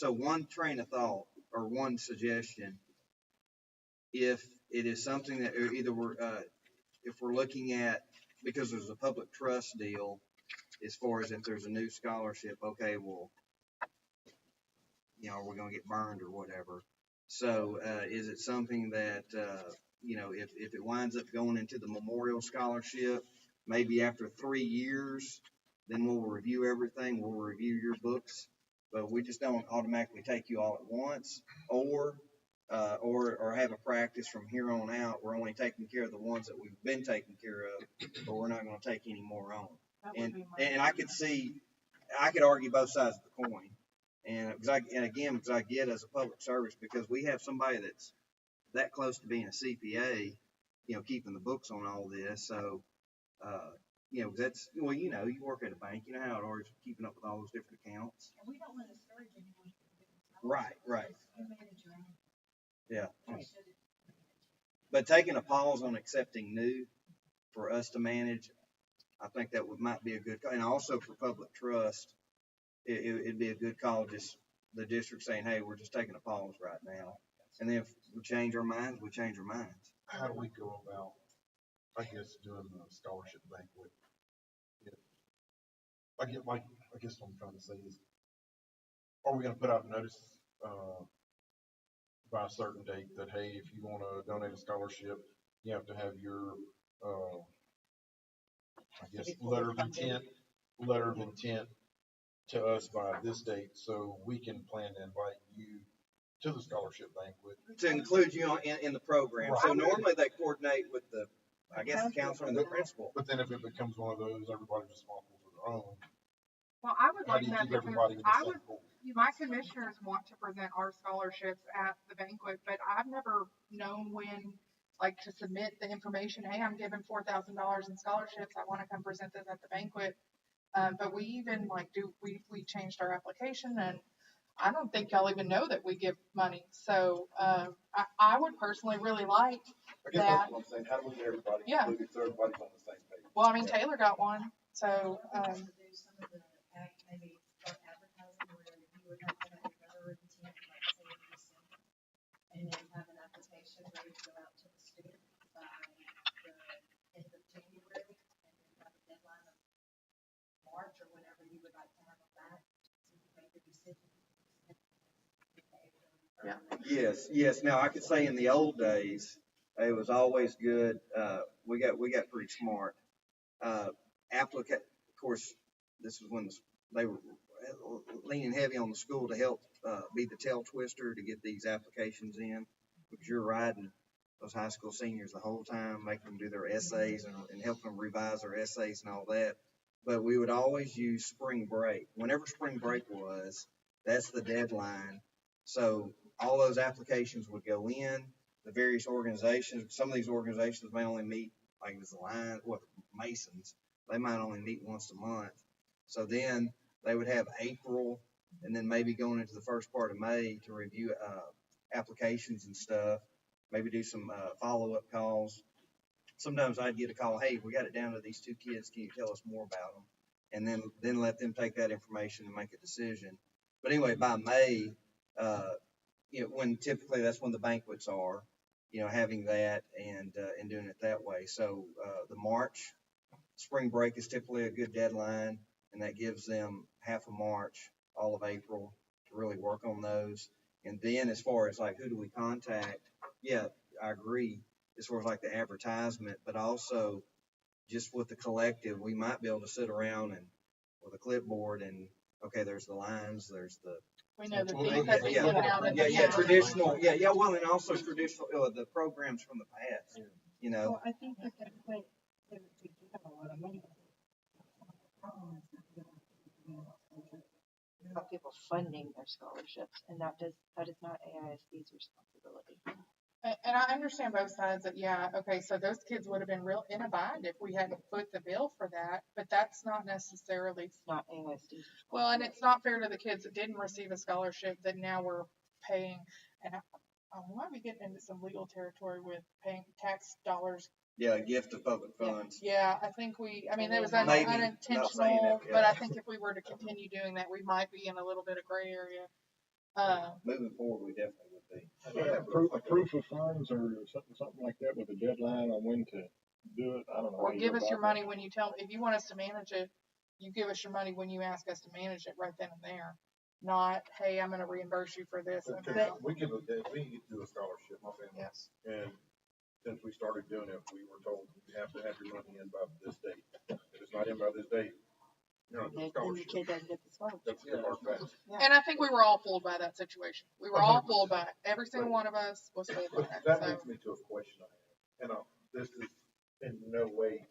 one train of thought or one suggestion, if it is something that either if we're looking at, because there's a public trust deal, as far as if there's a new scholarship, okay, well, are we going to get burned or whatever? So, is it something that, if it winds up going into the memorial scholarship, maybe after 3 years, then we'll review everything, we'll review your books, but we just don't automatically take you all at once, or have a practice from here on out. We're only taking care of the ones that we've been taking care of, but we're not going to take any more on. And I could argue both sides of the coin. And because I get, as a public service, because we have somebody that's that close to being a CPA, keeping the books on all this. So, you work at a bank, you know how it is, keeping up with all those different accounts. And we don't want to discourage anyone from doing scholarships. Right. You manage your own. Yeah. But taking a pause on accepting new for us to manage, I think that might be a good, and also for public trust, it'd be a good call, just the district saying, hey, we're just taking a pause right now. And then if we change our minds, we change our minds. How do we go about, I guess, doing the scholarship banquet? I guess what I'm trying to say is, are we going to put out a notice by a certain date that, hey, if you want to donate a scholarship, you have to have your, letter of intent to us by this date, so we can plan to invite you to the scholarship banquet. To include you in the program. Right. So normally they coordinate with the counselor and the principal. But then if it becomes one of those, everybody's responsible for their own. Well, I would How like do you that keep because everybody in the same pool? my commissioners want to present our scholarships at the banquet, but I've never known when, to submit the information. Hey, I'm giving $4,000 in scholarships. I want to come present this at the banquet. But we even we changed our application, and I don't think y'all even know that we give money. So I would personally really like I guess that. that's what I'm saying. How do we get everybody included so everybody's on the same page? Well, I mean, Taylor got one. So Maybe start advertising where you would have to have your letter of intent Yes. Now, I could say in the old days, it was always good. We got pretty smart. Of course, this was when they were leaning heavy on the school to help be the tail twister to get these applications in, because you're riding those high school seniors the whole time, making them do their essays and helping them revise their essays and all that. But we would always use spring break. Whenever spring break was, that's the deadline. So all those applications would go in. The various organizations, some of these organizations may only meet, like it was the line, Masons, they might only meet once a month. So then they would have April and then maybe going into the first part of May to review applications and stuff, maybe do some follow-up calls. Sometimes I'd get a call, hey, we got it down to these 2 kids, can you tell us more about them? And then let them take that information and make a decision. But anyway, by May, when typically that's when the banquets are, having that and doing it that way. So the March spring break is typically a good deadline, and that gives them half of March, all of April to really work on those. And then as far as like who do we contact, yeah, I agree as far as like the advertisement, but also just with the collective, we might be able to sit around and with a clipboard and okay, there's the lines, there's the We know the things that we given out in the past. traditional, well, and also traditional, the programs from the past, Well, I think that that's what they get a lot of money. About people funding their scholarships, and that is not AISD's responsibility. And I understand both sides of, okay, so those kids would have been real in a bind if we hadn't put the bill for that, but that's not necessarily. It's not AISD's. Well, and it's not fair to the kids that didn't receive a scholarship that now we're paying, and we might be getting into some legal territory with paying tax dollars. Yeah, a gift of public funds. Yeah, I think it was Maybe, unintentional, but I think if we were to continue doing that, we might be in a little bit of gray area. Moving forward, we definitely would be. Yeah, proof of funds or something like that with a deadline on when to do it. I don't know. Or give us your money when you if you want us to manage it, you give us your money when you ask us to manage it right then and there. Not, hey, I'm going to reimburse you for this. We do a scholarship, my family. Yes. And since we started doing it, we were told you have to have your money in by this date. If it's not in by this date, you're not doing Then the scholarship. kid doesn't get the scholarship. That's the hard fact. Yeah. And I think we were all fooled by that situation. We were all fooled by it. Every single one of us was fooled by But that. that leads me to a question I have. And this is in no way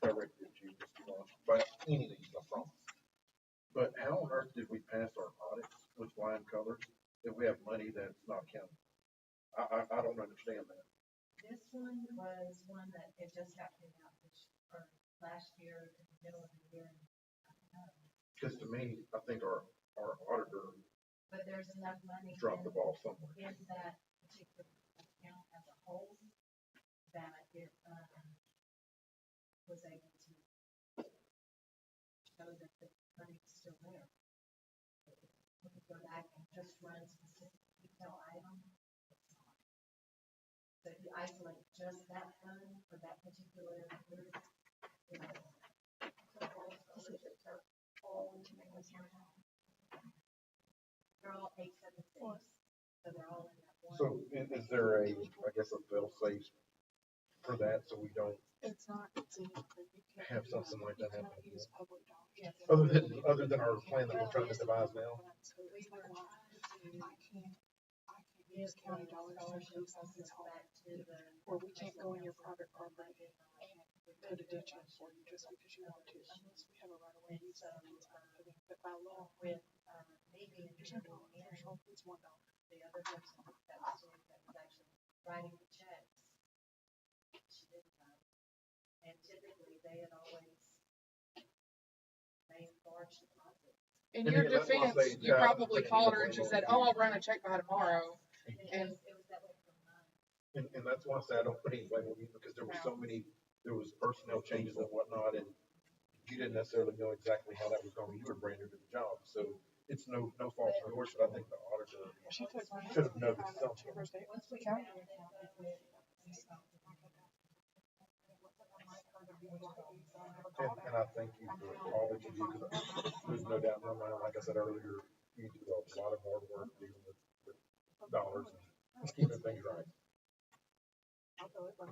directed to you, Mr. Launch, by any means, I promise. But how on earth did we pass our audits with flying colors if we have money that's not counted? I don't understand that. This one was one that it just got paid out last year in the middle of the year. Because to me, I think our auditor But there's enough money dropped the ball somewhere. in that particular account as a whole that it was able to show that the money is still there. If you go back and just run specific detail item, it's not. So if you isolate just that fund for that particular group, you know, they're all 876, so they're all in that one. So is there a fail safe for that so we don't It's not. have something like that happen? Use public dollars. Yes. Other than our plan that we're trying to devise now? I can't use county dollars to do something or we can't go in your private property and put a ditch in for you just because you want to, unless we have a right of way use that but by law, With maybe there's no dollar threshold, it's $1. the other person that was actually writing the checks, she didn't know. And typically they had always made large deposits. In And your yeah, that's why I defense, say, you probably called her and she said, oh, I'll run a check by tomorrow. And it was that way for mine. And that's why I say I don't put any blame on you because there were there was personnel changes and whatnot, and you didn't necessarily know exactly how that was going. You were brand new to the job, so it's no fault of yours, but I think the auditor She took money. should have noticed something. Once we County. found it out, it was, And I thank you for all that you do, because there's no doubt in my mind, like I said earlier, you do a lot of hard work dealing with dollars and keeping things right. I'll go with them.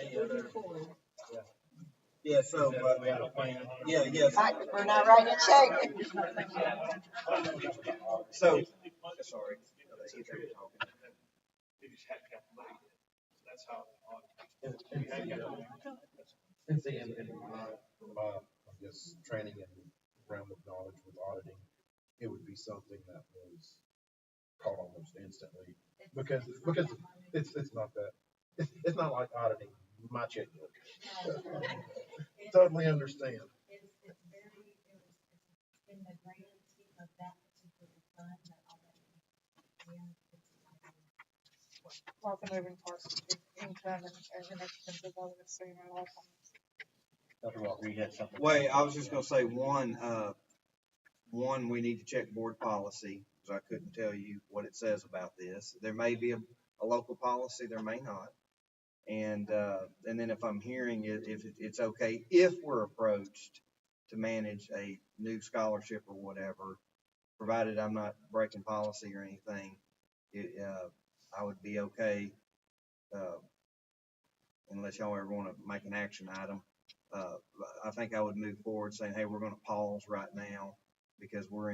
Any other? Yeah, so, We have a plan. yeah. We're not writing a check. So, Sorry. And see, and my, I guess, training and realm of knowledge with auditing, it would be something that was caught almost instantly because it's not that, it's not like auditing my checkbook. Totally understand. It's very, it's in the grand scheme of that particular fund that all that. Lots of moving parts, income and expenses, I would assume at all times. Dr. Walker, you had something? wait, I was just gonna say, one, we need to check board policy, because I couldn't tell you what it says about this. There may be a local policy, there may not. And then if I'm hearing it, if it's okay, if we're approached to manage a new scholarship or whatever, provided I'm not breaking policy or anything, I would be okay, unless y'all ever want to make an action item. I think I would move forward saying, hey, we're gonna pause right now because we're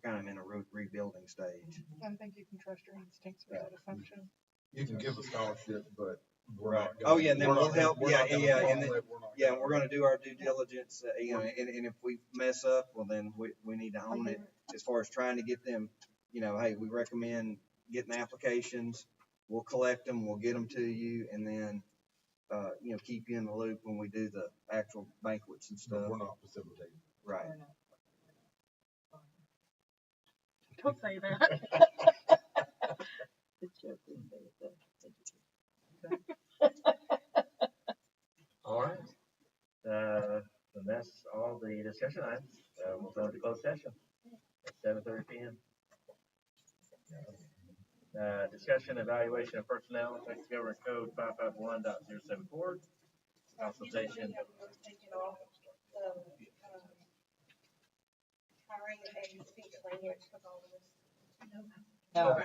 kind of in a rebuilding stage. I think you can trust your instincts with that assumption. You can give a scholarship, but we're not. Oh, yeah, and then we'll help, we're not gonna and follow then, it, we're not yeah, gonna- we're gonna do our due diligence, and if we mess up, well, then we need to own it. As far as trying to get them, hey, we recommend getting the applications, we'll collect them, we'll get them to you, and then, keep you in the loop when we do the actual banquets and But stuff. we're not facilitating. Right. Don't say that. All right. And that's all the discussion items. We'll go to closed session at 7:30 p.m. Discussion, evaluation of personnel, Texas Government Code 551.074. Consultation. Taking off the, hiring a speech language pathologist. No.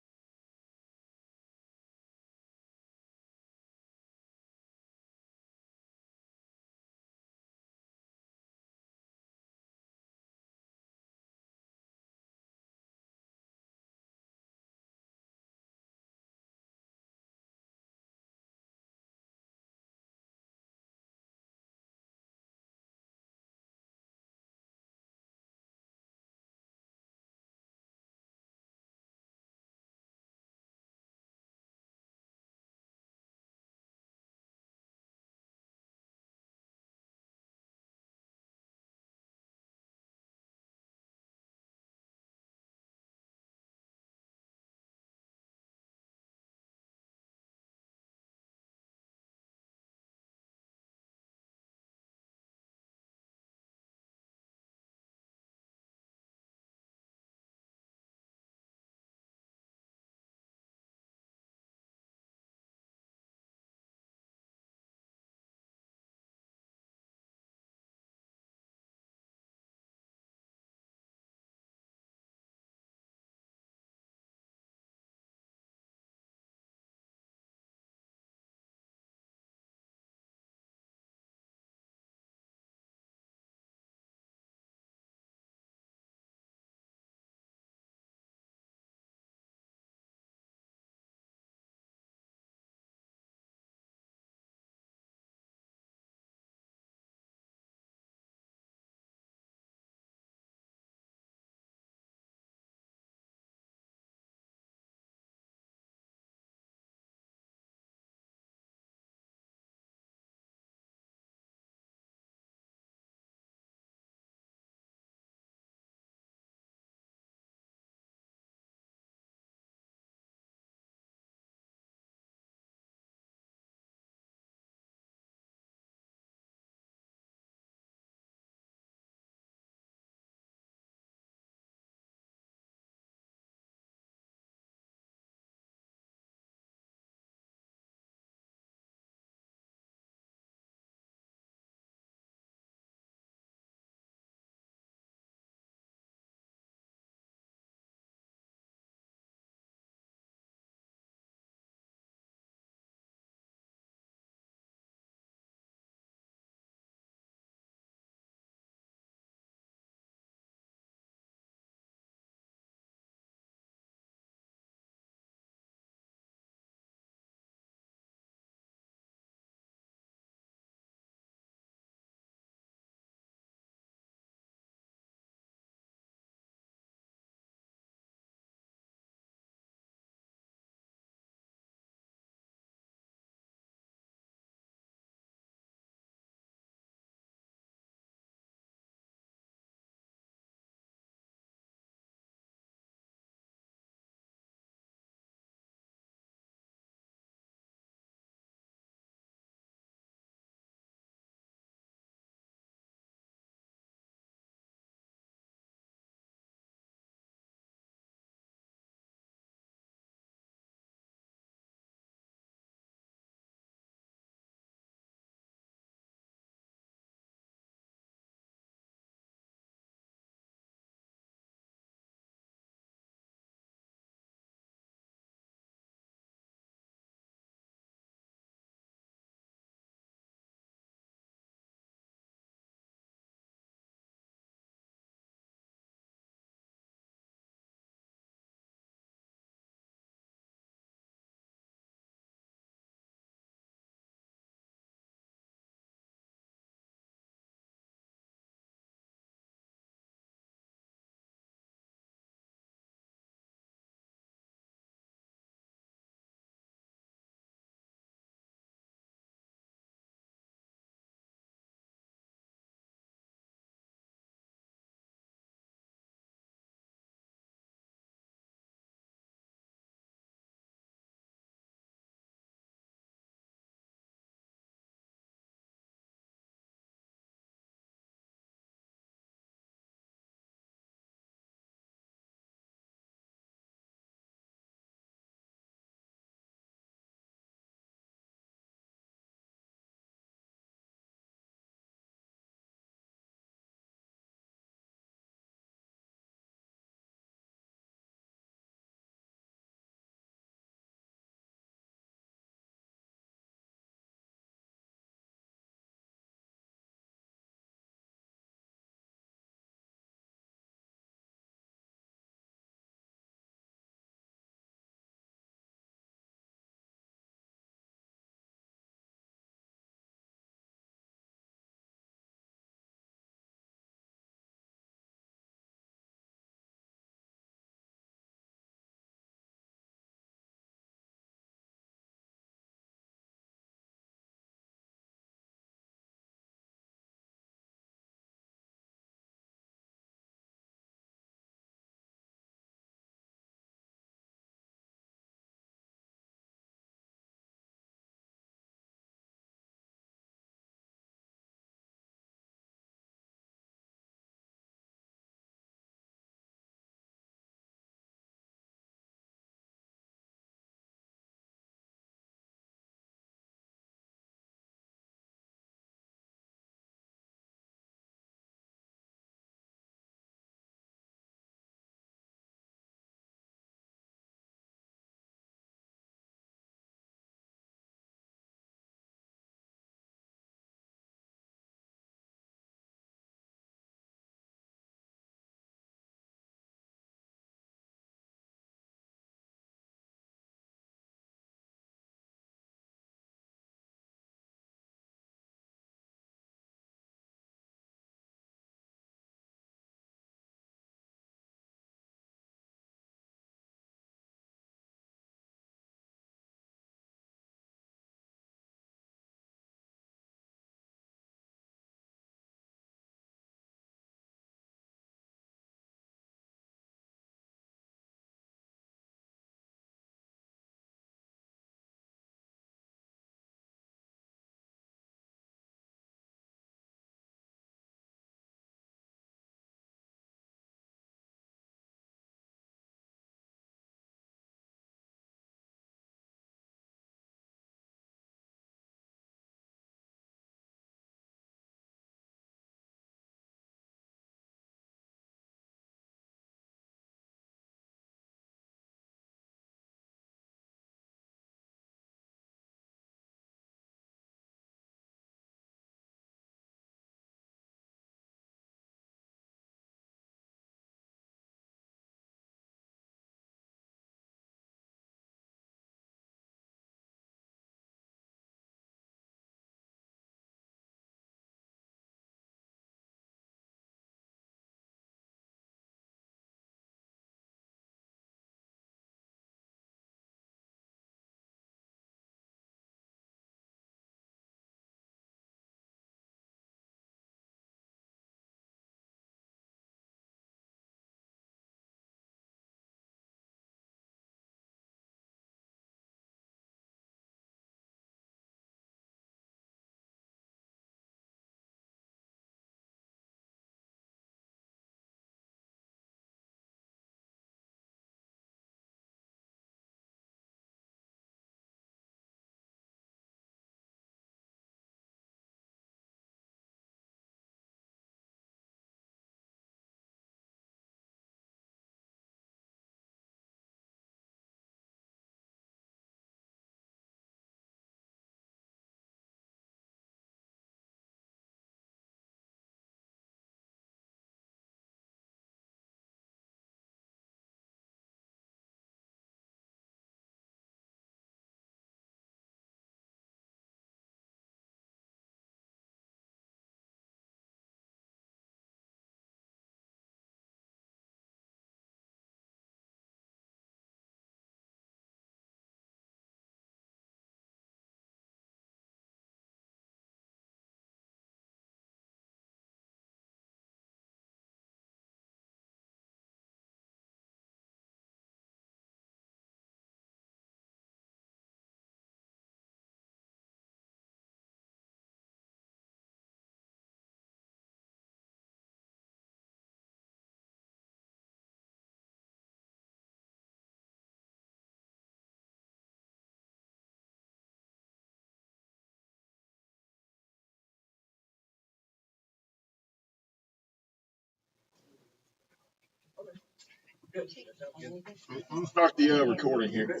I'm gonna start the recording here.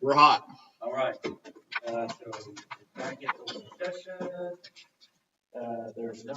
We're hot. All right. So try to get the discussion. There's no.